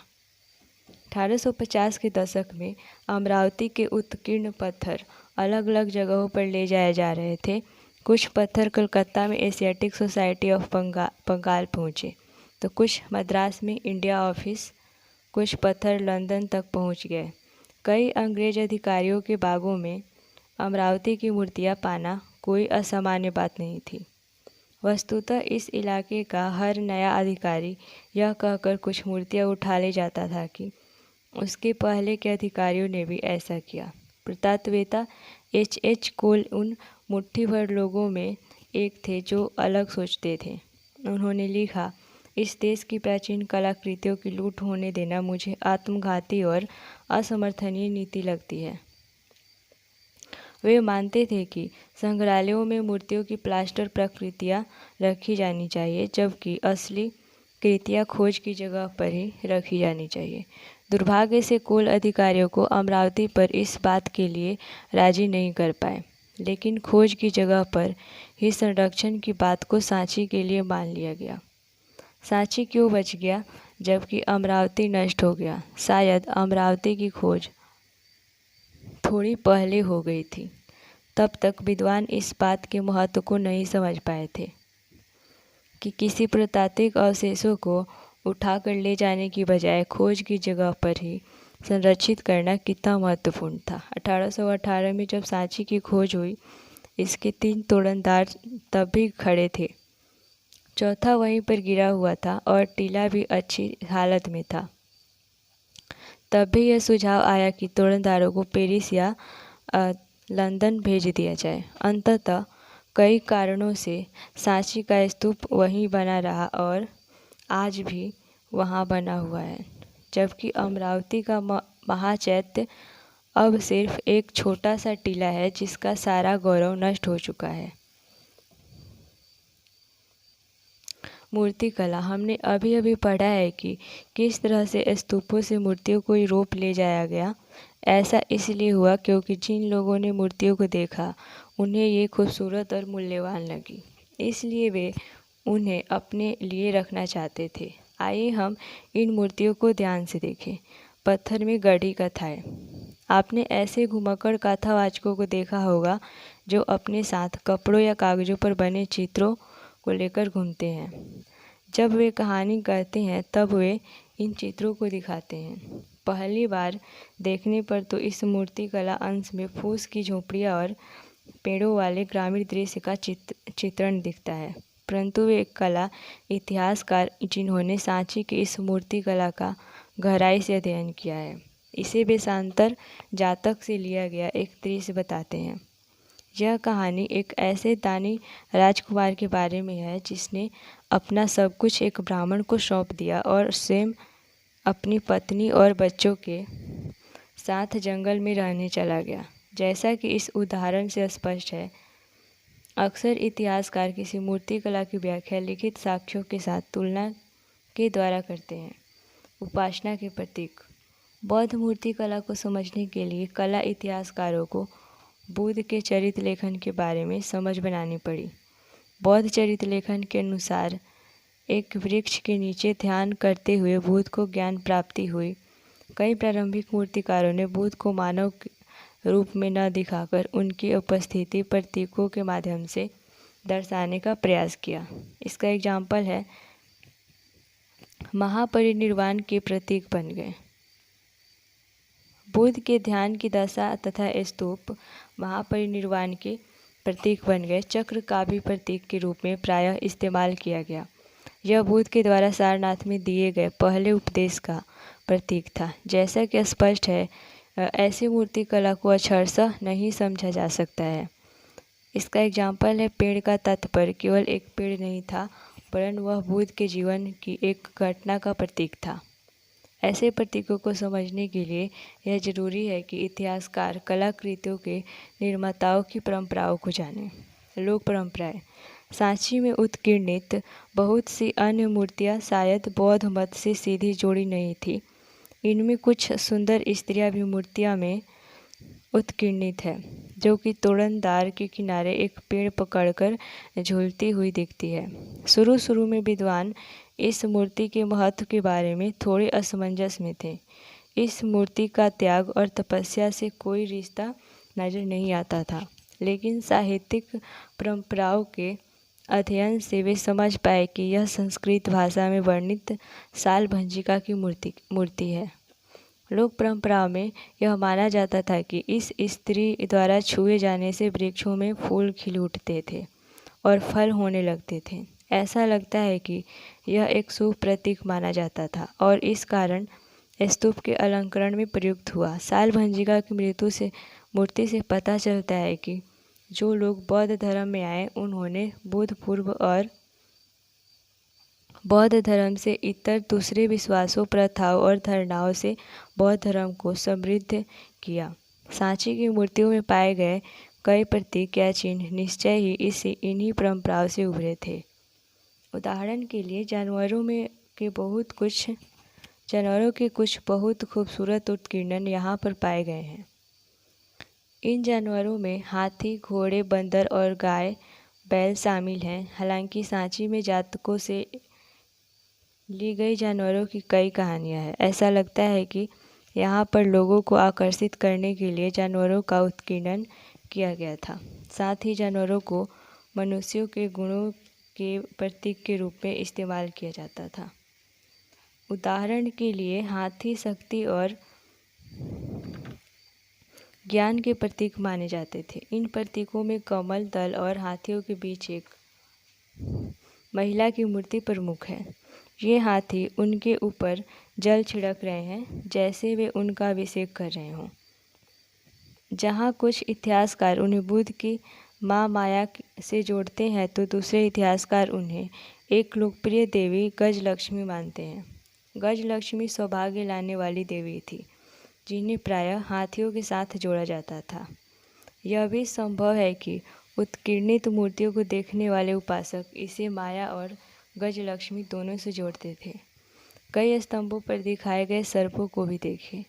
1850 के दशक में अमरावती के उत्कीर्ण पत्थर अलग अलग जगहों पर ले जाए जा रहे थे। कुछ पत्थर कलकत्ता में एशियाटिक सोसाइटी ऑफ बंगाल पहुँचे, तो कुछ मद्रास में इंडिया ऑफिस, कुछ पत्थर लंदन तक पहुँच गए। कई अंग्रेज अधिकारियों के बागों में अमरावती की मूर्तियाँ पाना कोई असामान्य बात नहीं थी। वस्तुतः इस इलाके का हर नया अधिकारी यह कहकर कुछ मूर्तियाँ उठा ले जाता था कि उसके पहले के अधिकारियों ने भी ऐसा किया। पुरातत्ववेत्ता H.H. कोल उन मुट्ठी भर लोगों में एक थे जो अलग सोचते थे। उन्होंने लिखा, इस देश की प्राचीन कलाकृतियों की लूट होने देना मुझे आत्मघाती और असमर्थनीय नीति लगती है। वे मानते थे कि संग्रहालयों में मूर्तियों की प्लास्टर प्रकृतियाँ रखी जानी चाहिए, जबकि असली कृतियाँ खोज की जगह पर ही रखी जानी चाहिए। दुर्भाग्य से कोल अधिकारियों को अमरावती पर इस बात के लिए राजी नहीं कर पाए, लेकिन खोज की जगह पर ही संरक्षण की बात को सांची के लिए मान लिया गया। सांची क्यों बच गया जबकि अमरावती नष्ट हो गया? शायद अमरावती की खोज थोड़ी पहले हो गई थी। तब तक विद्वान इस बात के महत्व को नहीं समझ पाए थे कि किसी पुरातात्विक अवशेषों को उठाकर ले जाने की बजाय खोज की जगह पर ही संरक्षित करना कितना महत्वपूर्ण था। 1818 में जब सांची की खोज हुई, इसके 3 तोरणद्वार तब भी खड़े थे, चौथा वहीं पर गिरा हुआ था और टीला भी अच्छी हालत में था। तब भी यह सुझाव आया कि तोरणद्वारों को पेरिस या लंदन भेज दिया जाए। अंततः कई कारणों से सांची का स्तूप वहीं बना रहा और आज भी वहाँ बना हुआ है, जबकि अमरावती का महाचैत्य अब सिर्फ एक छोटा सा टीला है जिसका सारा गौरव नष्ट हो चुका है। मूर्तिकला। हमने अभी अभी पढ़ा है कि किस तरह से स्तूपों से मूर्तियों को यूरोप ले जाया गया। ऐसा इसलिए हुआ क्योंकि जिन लोगों ने मूर्तियों को देखा उन्हें ये खूबसूरत और मूल्यवान लगी, इसलिए वे उन्हें अपने लिए रखना चाहते थे। आइए हम इन मूर्तियों को ध्यान से देखें। पत्थर में गढ़ी कथाएँ। आपने ऐसे घुमक्कड़ कथावाचकों को देखा होगा जो अपने साथ कपड़ों या कागज़ों पर बने चित्रों को लेकर घूमते हैं। जब वे कहानी कहते हैं तब वे इन चित्रों को दिखाते हैं। पहली बार देखने पर तो इस मूर्तिकला अंश में फूस की झोपड़ियाँ और पेड़ों वाले ग्रामीण दृश्य का चित्रण दिखता है, परंतु वे एक कला इतिहासकार जिन्होंने सांची की इस मूर्तिकला का गहराई से अध्ययन किया है, इसे वेशांतर जातक से लिया गया एक दृश्य बताते हैं। यह कहानी एक ऐसे दानी राजकुमार के बारे में है जिसने अपना सब कुछ एक ब्राह्मण को सौंप दिया और स्वयं अपनी पत्नी और बच्चों के साथ जंगल में रहने चला गया। जैसा कि इस उदाहरण से स्पष्ट है, अक्सर इतिहासकार किसी मूर्तिकला की व्याख्या लिखित साक्ष्यों के साथ तुलना के द्वारा करते हैं। उपासना के प्रतीक। बौद्ध मूर्तिकला को समझने के लिए कला इतिहासकारों को बुद्ध के चरित्र लेखन के बारे में समझ बनानी पड़ी। बौद्ध चरित्र लेखन के अनुसार एक वृक्ष के नीचे ध्यान करते हुए बुद्ध को ज्ञान प्राप्ति हुई। कई प्रारंभिक मूर्तिकारों ने बुद्ध को मानव रूप में न दिखाकर उनकी उपस्थिति प्रतीकों के माध्यम से दर्शाने का प्रयास किया। इसका एग्जाम्पल है महापरिनिर्वाण के प्रतीक बन गए। बुद्ध के ध्यान की दशा तथा स्तूप महापरिनिर्वाण के प्रतीक बन गए। चक्र का भी प्रतीक के रूप में प्रायः इस्तेमाल किया गया। यह बुद्ध के द्वारा सारनाथ में दिए गए पहले उपदेश का प्रतीक था। जैसा कि स्पष्ट है, ऐसी मूर्तिकला को अक्षरशः नहीं समझा जा सकता है। इसका एग्जाम्पल है पेड़ का तात्पर्य केवल एक पेड़ नहीं था, वरन वह बुद्ध के जीवन की एक घटना का प्रतीक था। ऐसे प्रतीकों को समझने के लिए यह जरूरी है कि इतिहासकार कलाकृतियों के निर्माताओं की परंपराओं को जानें। लोक परंपराएं। सांची में उत्कीर्णित बहुत सी अन्य मूर्तियां शायद बौद्ध मत से सीधी जोड़ी नहीं थी। इनमें कुछ सुंदर स्त्रियां भी मूर्तियां में उत्कीर्णित है, जो कि तोरणद्वार के किनारे एक पेड़ पकड़कर झूलती हुई दिखती है। शुरू में विद्वान इस मूर्ति के महत्व के बारे में थोड़े असमंजस में थे। इस मूर्ति का त्याग और तपस्या से कोई रिश्ता नजर नहीं आता था, लेकिन साहित्यिक परंपराओं के अध्ययन से वे समझ पाए कि यह संस्कृत भाषा में वर्णित सालभंजिका की मूर्ति है। लोक परंपराओं में यह माना जाता था कि इस स्त्री द्वारा छुए जाने से वृक्षों में फूल खिल उठते थे और फल होने लगते थे। ऐसा लगता है कि यह एक शुभ प्रतीक माना जाता था और इस कारण स्तूप के अलंकरण में प्रयुक्त हुआ। सालभंजिका की मूर्ति से पता चलता है कि जो लोग बौद्ध धर्म में आए उन्होंने बोधपूर्व और बौद्ध धर्म से इतर दूसरे विश्वासों, प्रथाओं और धारणाओं से बौद्ध धर्म को समृद्ध किया। सांची की मूर्तियों में पाए गए कई प्रतीक या चिन्ह निश्चय ही इन्हीं परंपराओं से उभरे थे। उदाहरण के लिए जानवरों के कुछ बहुत खूबसूरत उत्कीर्णन यहाँ पर पाए गए हैं। इन जानवरों में हाथी, घोड़े, बंदर और गाय, बैल शामिल हैं। हालांकि सांची में जातकों से ली गई जानवरों की कई कहानियां हैं। ऐसा लगता है कि यहाँ पर लोगों को आकर्षित करने के लिए जानवरों का उत्कीर्णन किया गया था। साथ ही जानवरों को मनुष्यों के गुणों के प्रतीक के रूप में इस्तेमाल किया जाता था। उदाहरण के लिए हाथी शक्ति और ज्ञान के प्रतीक माने जाते थे। इन प्रतीकों में कमल दल और हाथियों के बीच एक महिला की मूर्ति प्रमुख है। ये हाथी उनके ऊपर जल छिड़क रहे हैं, जैसे वे उनका अभिषेक कर रहे हों। जहाँ कुछ इतिहासकार उन्हें बुद्ध की माँ माया से जोड़ते हैं, तो दूसरे इतिहासकार उन्हें एक लोकप्रिय देवी गजलक्ष्मी मानते हैं। गजलक्ष्मी सौभाग्य लाने वाली देवी थी, जिन्हें प्रायः हाथियों के साथ जोड़ा जाता था। यह भी संभव है कि उत्कीर्णित मूर्तियों को देखने वाले उपासक इसे माया और गजलक्ष्मी दोनों से जोड़ते थे। कई स्तंभों पर दिखाए गए सर्पों को भी देखें।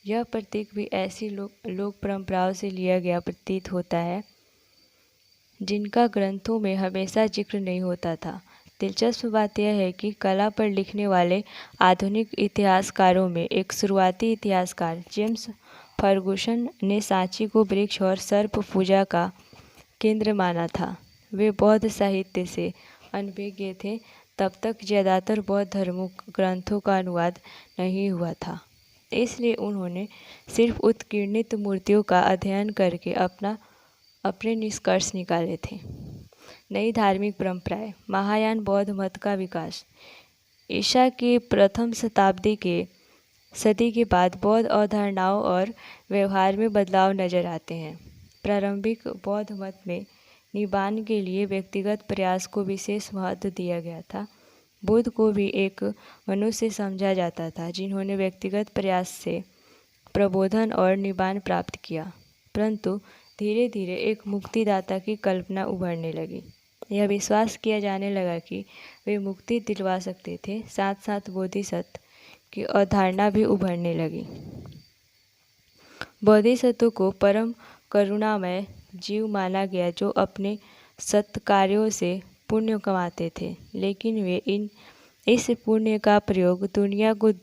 यह प्रतीक भी ऐसी लोक परंपराओं से लिया गया प्रतीत होता है, जिनका ग्रंथों में हमेशा जिक्र नहीं होता था। दिलचस्प बात यह है कि कला पर लिखने वाले आधुनिक इतिहासकारों में एक शुरुआती इतिहासकार जेम्स फर्गुसन ने सांची को वृक्ष और सर्प पूजा का केंद्र माना था। वे बौद्ध साहित्य से अनभिज्ञ थे। तब तक ज़्यादातर बौद्ध धर्मों ग्रंथों का अनुवाद नहीं हुआ था, इसलिए उन्होंने सिर्फ उत्कीर्णित मूर्तियों का अध्ययन करके अपने निष्कर्ष निकाले थे। नई धार्मिक परंपराएं। महायान बौद्ध मत का विकास। ईसा की प्रथम सदी के बाद बौद्ध अवधारणाओं और व्यवहार में बदलाव नजर आते हैं। प्रारंभिक बौद्ध मत में निब्बान के लिए व्यक्तिगत प्रयास को विशेष महत्व दिया गया था। बुद्ध को भी एक मनुष्य समझा जाता था, जिन्होंने व्यक्तिगत प्रयास से प्रबोधन और निब्बान प्राप्त किया। परंतु धीरे धीरे एक मुक्तिदाता की कल्पना उभरने लगी। यह विश्वास किया जाने लगा कि वे मुक्ति दिलवा सकते थे। साथ साथ बोधिसत्व की अवधारणा भी उभरने लगी। बोधिसत्व को परम करुणामय जीव माना गया, जो अपने सत्कार्यों से पुण्य कमाते थे, लेकिन वे इस पुण्य का प्रयोग दुनिया को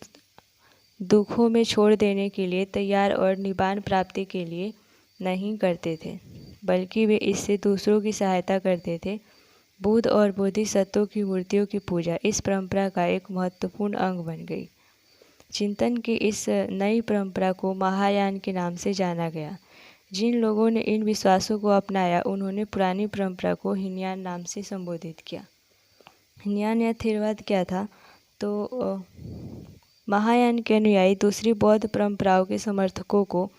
दुखों में छोड़ देने के लिए तैयार और निब्बान प्राप्ति के लिए नहीं करते थे, बल्कि वे इससे दूसरों की सहायता करते थे। बुद्ध और बोधिसत्वों की मूर्तियों की पूजा इस परंपरा का एक महत्वपूर्ण अंग बन गई। चिंतन की इस नई परंपरा को महायान के नाम से जाना गया। जिन लोगों ने इन विश्वासों को अपनाया, उन्होंने पुरानी परंपरा को हीनयान नाम से संबोधित किया। हीनयान या थेरवाद क्या था? तो महायान के अनुयायी दूसरी बौद्ध परंपराओं के समर्थकों को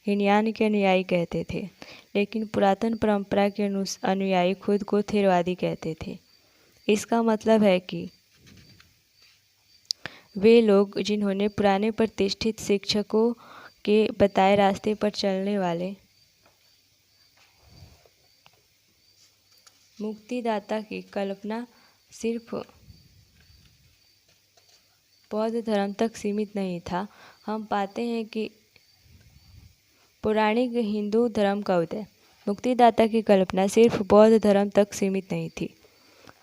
हीनयान के अनुयायी कहते थे, लेकिन पुरातन परंपरा के अनुयायी खुद को थेरवादी कहते थे। इसका मतलब है कि वे लोग जिन्होंने पुराने प्रतिष्ठित शिक्षकों के बताए रास्ते पर चलने वाले मुक्तिदाता की कल्पना सिर्फ बौद्ध धर्म तक सीमित नहीं था। हम पाते हैं कि पौराणिक हिंदू धर्म का उदय। मुक्तिदाता की कल्पना सिर्फ बौद्ध धर्म तक सीमित नहीं थी।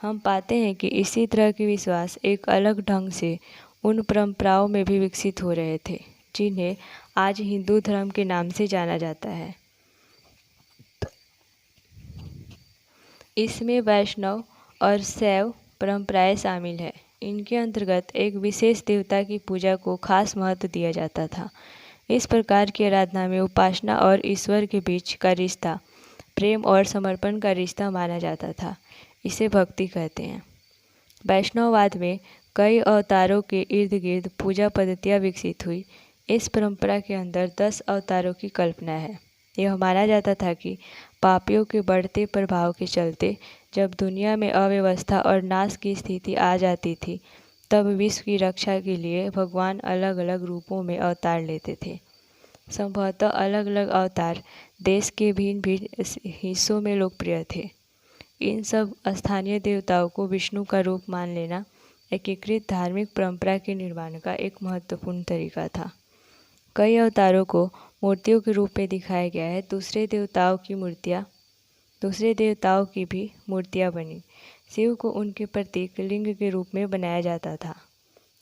हम पाते हैं कि इसी तरह के विश्वास एक अलग ढंग से उन परंपराओं में भी विकसित हो रहे थे जिन्हें आज हिंदू धर्म के नाम से जाना जाता है। इसमें वैष्णव और शैव परंपराएं शामिल हैं। इनके अंतर्गत एक विशेष देवता की पूजा को खास महत्व दिया जाता था। इस प्रकार की आराधना में उपासना और ईश्वर के बीच का रिश्ता प्रेम और समर्पण का रिश्ता माना जाता था। इसे भक्ति कहते हैं। वैष्णववाद में कई अवतारों के इर्द गिर्द पूजा पद्धतियाँ विकसित हुई। इस परंपरा के अंदर 10 अवतारों की कल्पना है। यह माना जाता था कि पापियों के बढ़ते प्रभाव के चलते जब दुनिया में अव्यवस्था और नाश की स्थिति आ जाती थी, तब विश्व की रक्षा के लिए भगवान अलग अलग रूपों में अवतार लेते थे। संभवतः अलग अलग अवतार देश के भिन्न भिन्न हिस्सों में लोकप्रिय थे। इन सब स्थानीय देवताओं को विष्णु का रूप मान लेना एकीकृत धार्मिक परंपरा के निर्माण का एक महत्वपूर्ण तरीका था। कई अवतारों को मूर्तियों के रूप में दिखाया गया है। दूसरे देवताओं की भी मूर्तियाँ बनी। शिव को उनके प्रतीक लिंग के रूप में बनाया जाता था,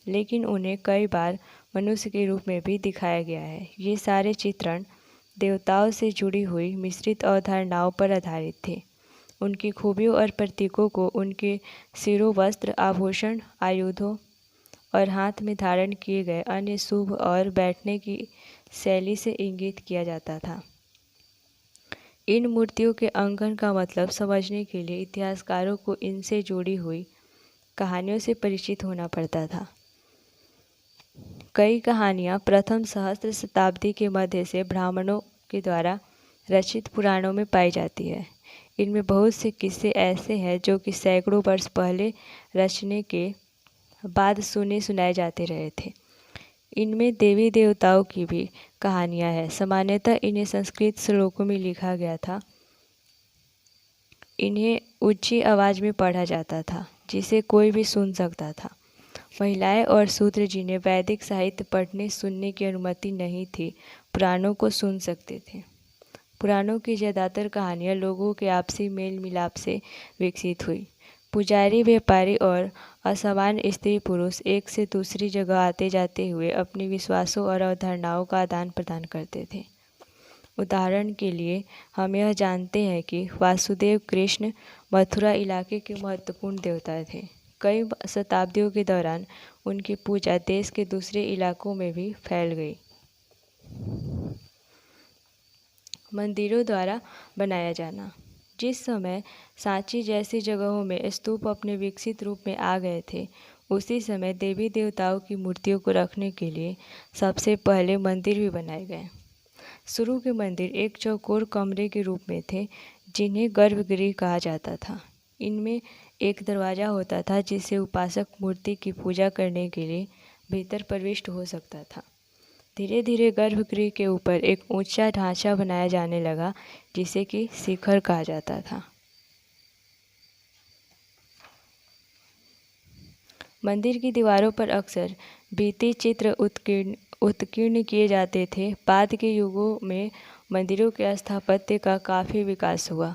लेकिन उन्हें कई बार मनुष्य के रूप में भी दिखाया गया है। ये सारे चित्रण देवताओं से जुड़ी हुई मिश्रित अवधारणाओं पर आधारित थे। उनकी खूबियों और प्रतीकों को उनके सिरों, वस्त्र, आभूषण, आयुधों और हाथ में धारण किए गए अन्य शुभ और बैठने की शैली से इंगित किया जाता था। इन मूर्तियों के अंकन का मतलब समझने के लिए इतिहासकारों को इनसे जुड़ी हुई कहानियों से परिचित होना पड़ता था। कई कहानियाँ प्रथम सहस्त्र शताब्दी के मध्य से ब्राह्मणों के द्वारा रचित पुराणों में पाई जाती है। इनमें बहुत से किस्से ऐसे हैं जो कि सैकड़ों वर्ष पहले रचने के बाद सुनाए जाते रहे थे। इनमें देवी देवताओं की भी कहानियाँ हैं। सामान्यतः इन्हें संस्कृत श्लोकों में लिखा गया था। इन्हें ऊंची आवाज़ में पढ़ा जाता था जिसे कोई भी सुन सकता था। महिलाएं और शूद्र जिन्हें वैदिक साहित्य पढ़ने सुनने की अनुमति नहीं थी, पुराणों को सुन सकते थे। पुराणों की ज़्यादातर कहानियाँ लोगों के आपसी मेल मिलाप से विकसित हुई। पुजारी, व्यापारी और असामान्य स्त्री पुरुष एक से दूसरी जगह आते जाते हुए अपने विश्वासों और अवधारणाओं का आदान प्रदान करते थे। उदाहरण के लिए हम यह जानते हैं कि वासुदेव कृष्ण मथुरा इलाके के महत्वपूर्ण देवता थे। कई शताब्दियों के दौरान उनकी पूजा देश के दूसरे इलाकों में भी फैल गई। मंदिरों द्वारा बनाया जाना। जिस समय सांची जैसी जगहों में स्तूप अपने विकसित रूप में आ गए थे, उसी समय देवी देवताओं की मूर्तियों को रखने के लिए सबसे पहले मंदिर भी बनाए गए। शुरू के मंदिर एक चौकोर कमरे के रूप में थे जिन्हें गर्भगृह कहा जाता था। इनमें एक दरवाज़ा होता था जिससे उपासक मूर्ति की पूजा करने के लिए भीतर प्रविष्ट हो सकता था। धीरे धीरे गर्भगृह के ऊपर एक ऊंचा ढांचा बनाया जाने लगा जिसे कि शिखर कहा जाता था। मंदिर की दीवारों पर अक्सर भित्ति चित्र उत्कीर्ण किए जाते थे। बाद के युगों में मंदिरों के स्थापत्य का काफ़ी विकास हुआ।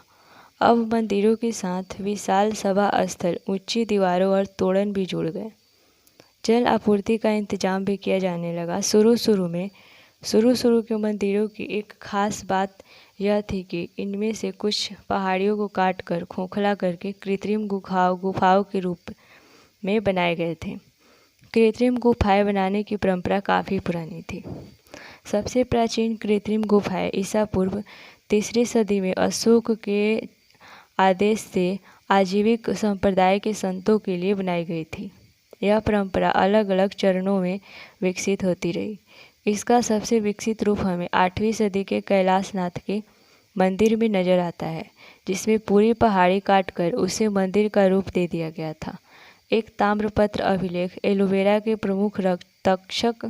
अब मंदिरों के साथ विशाल सभा स्थल, ऊंची दीवारों और तोरण भी जुड़ गए। जल आपूर्ति का इंतजाम भी किया जाने लगा। शुरू के मंदिरों की एक खास बात यह थी कि इनमें से कुछ पहाड़ियों को काटकर खोखला करके कृत्रिम गुफाओं के रूप में बनाए गए थे। कृत्रिम गुफाएं बनाने की परंपरा काफ़ी पुरानी थी। सबसे प्राचीन कृत्रिम गुफाएं ईसा पूर्व 3री सदी में अशोक के आदेश से आजीविक संप्रदाय के संतों के लिए बनाई गई थी। यह परंपरा अलग अलग चरणों में विकसित होती रही। इसका सबसे विकसित रूप हमें 8वीं सदी के कैलाशनाथ के मंदिर में नजर आता है, जिसमें पूरी पहाड़ी काटकर उसे मंदिर का रूप दे दिया गया था। एक ताम्रपत्र अभिलेख एलोवेरा के प्रमुख तक्षक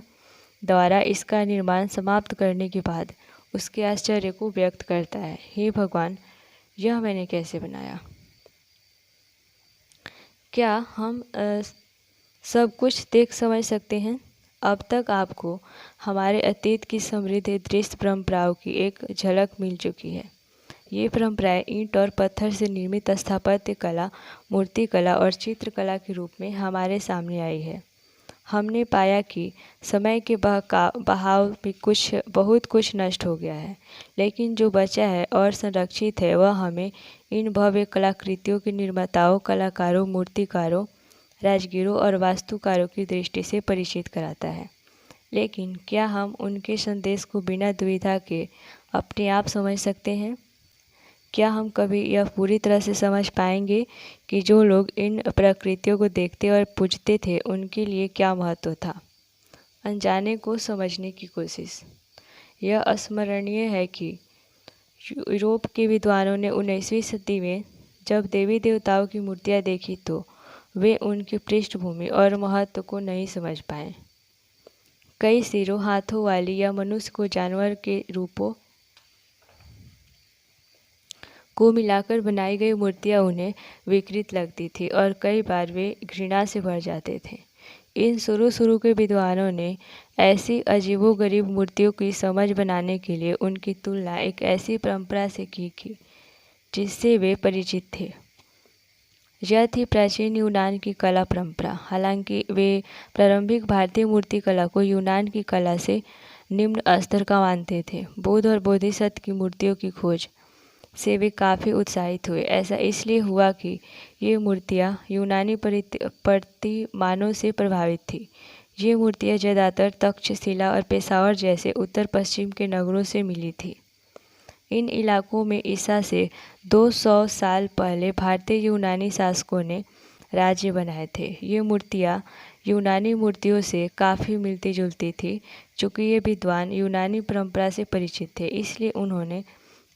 द्वारा इसका निर्माण समाप्त करने के बाद उसके आश्चर्य को व्यक्त करता है। हे भगवान, यह मैंने कैसे बनाया। क्या हम सब कुछ देख समझ सकते हैं? अब तक आपको हमारे अतीत की समृद्ध दृश्य परंपराओं की एक झलक मिल चुकी है। ये परंपराएं ईंट और पत्थर से निर्मित स्थापत्य कला, मूर्तिकला और चित्रकला के रूप में हमारे सामने आई है। हमने पाया कि समय के बहाव में बहुत कुछ नष्ट हो गया है, लेकिन जो बचा है और संरक्षित है वह हमें इन भव्य कलाकृतियों के निर्माताओं, कलाकारों, मूर्तिकारों, राजगीरों और वास्तुकारों की दृष्टि से परिचित कराता है। लेकिन क्या हम उनके संदेश को बिना दुविधा के अपने आप समझ सकते हैं? क्या हम कभी यह पूरी तरह से समझ पाएंगे कि जो लोग इन प्रकृतियों को देखते और पूजते थे उनके लिए क्या महत्व था? अनजाने को समझने की कोशिश। यह अस्मरणीय है कि यूरोप के विद्वानों ने 19वीं सदी में जब देवी देवताओं की मूर्तियां देखी तो वे उनकी पृष्ठभूमि और महत्व को नहीं समझ पाए। कई सिरों, हाथों वाली या मनुष्य को जानवर के रूपों को मिलाकर बनाई गई मूर्तियां उन्हें विकृत लगती थी और कई बार वे घृणा से भर जाते थे। इन शुरू के विद्वानों ने ऐसी अजीबोगरीब मूर्तियों की समझ बनाने के लिए उनकी तुलना एक ऐसी परंपरा से की जिससे वे परिचित थे। यह थी प्राचीन यूनान की कला परंपरा। हालांकि वे प्रारंभिक भारतीय मूर्तिकला को यूनान की कला से निम्न स्तर का मानते थे। बुद्ध और बोधिसत्व की मूर्तियों की खोज से वे काफ़ी उत्साहित हुए। ऐसा इसलिए हुआ कि ये मूर्तियाँ यूनानी प्रतिमानों से प्रभावित थी। ये मूर्तियाँ ज़्यादातर तक्षशिला और पेशावर जैसे उत्तर पश्चिम के नगरों से मिली थी। इन इलाकों में ईसा से 200 साल पहले भारतीय यूनानी शासकों ने राज्य बनाए थे। ये मूर्तियाँ यूनानी मूर्तियों से काफ़ी मिलती जुलती थी। चूँकि ये विद्वान यूनानी परंपरा से परिचित थे, इसलिए उन्होंने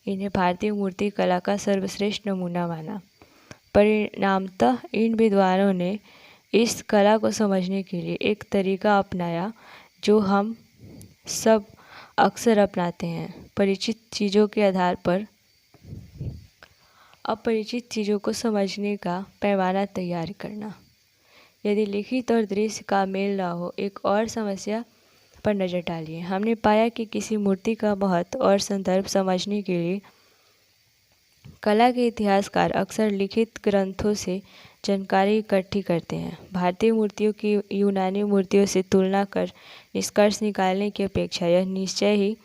इन्हें भारतीय मूर्ति कला का सर्वश्रेष्ठ नमूना माना। परिणामतः इन विद्वानों ने इस कला को समझने के लिए एक तरीका अपनाया जो हम सब अक्सर अपनाते हैं: परिचित चीज़ों के आधार पर अपरिचित चीज़ों को समझने का पैमाना तैयार करना। यदि लिखित और दृश्य का मेल न हो, एक और समस्या पर नज़र डालिए। हमने पाया कि किसी मूर्ति का महत्व और संदर्भ समझने के लिए कला के इतिहासकार अक्सर लिखित ग्रंथों से जानकारी इकट्ठी करते हैं। भारतीय मूर्तियों की यूनानी मूर्तियों से तुलना कर निष्कर्ष निकालने की अपेक्षा यह निश्चय ही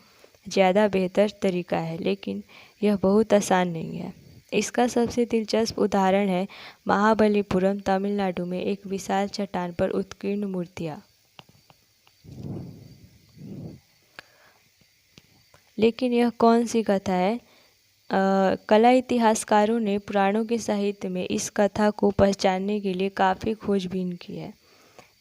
ज़्यादा बेहतर तरीका है, लेकिन यह बहुत आसान नहीं है। इसका सबसे दिलचस्प उदाहरण है महाबलीपुरम, तमिलनाडु में एक विशाल चट्टान पर उत्कीर्ण मूर्तियाँ। लेकिन यह कौन सी कथा है? कला इतिहासकारों ने पुराणों के साहित्य में इस कथा को पहचानने के लिए काफ़ी खोजबीन की है,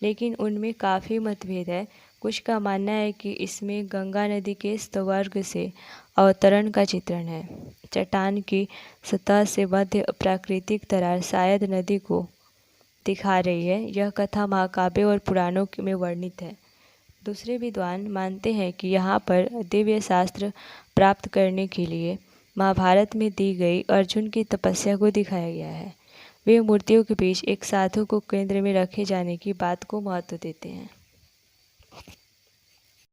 लेकिन उनमें काफ़ी मतभेद है। कुछ का मानना है कि इसमें गंगा नदी के स्तवर्ग से अवतरण का चित्रण है। चट्टान की सतह से मध्य प्राकृतिक दरार शायद नदी को दिखा रही है। यह कथा महाकाव्य और पुराणों में वर्णित है। दूसरे विद्वान मानते हैं कि यहाँ पर दिव्य शास्त्र प्राप्त करने के लिए महाभारत में दी गई अर्जुन की तपस्या को दिखाया गया है। वे मूर्तियों के बीच एक साधु को केंद्र में रखे जाने की बात को महत्व देते हैं।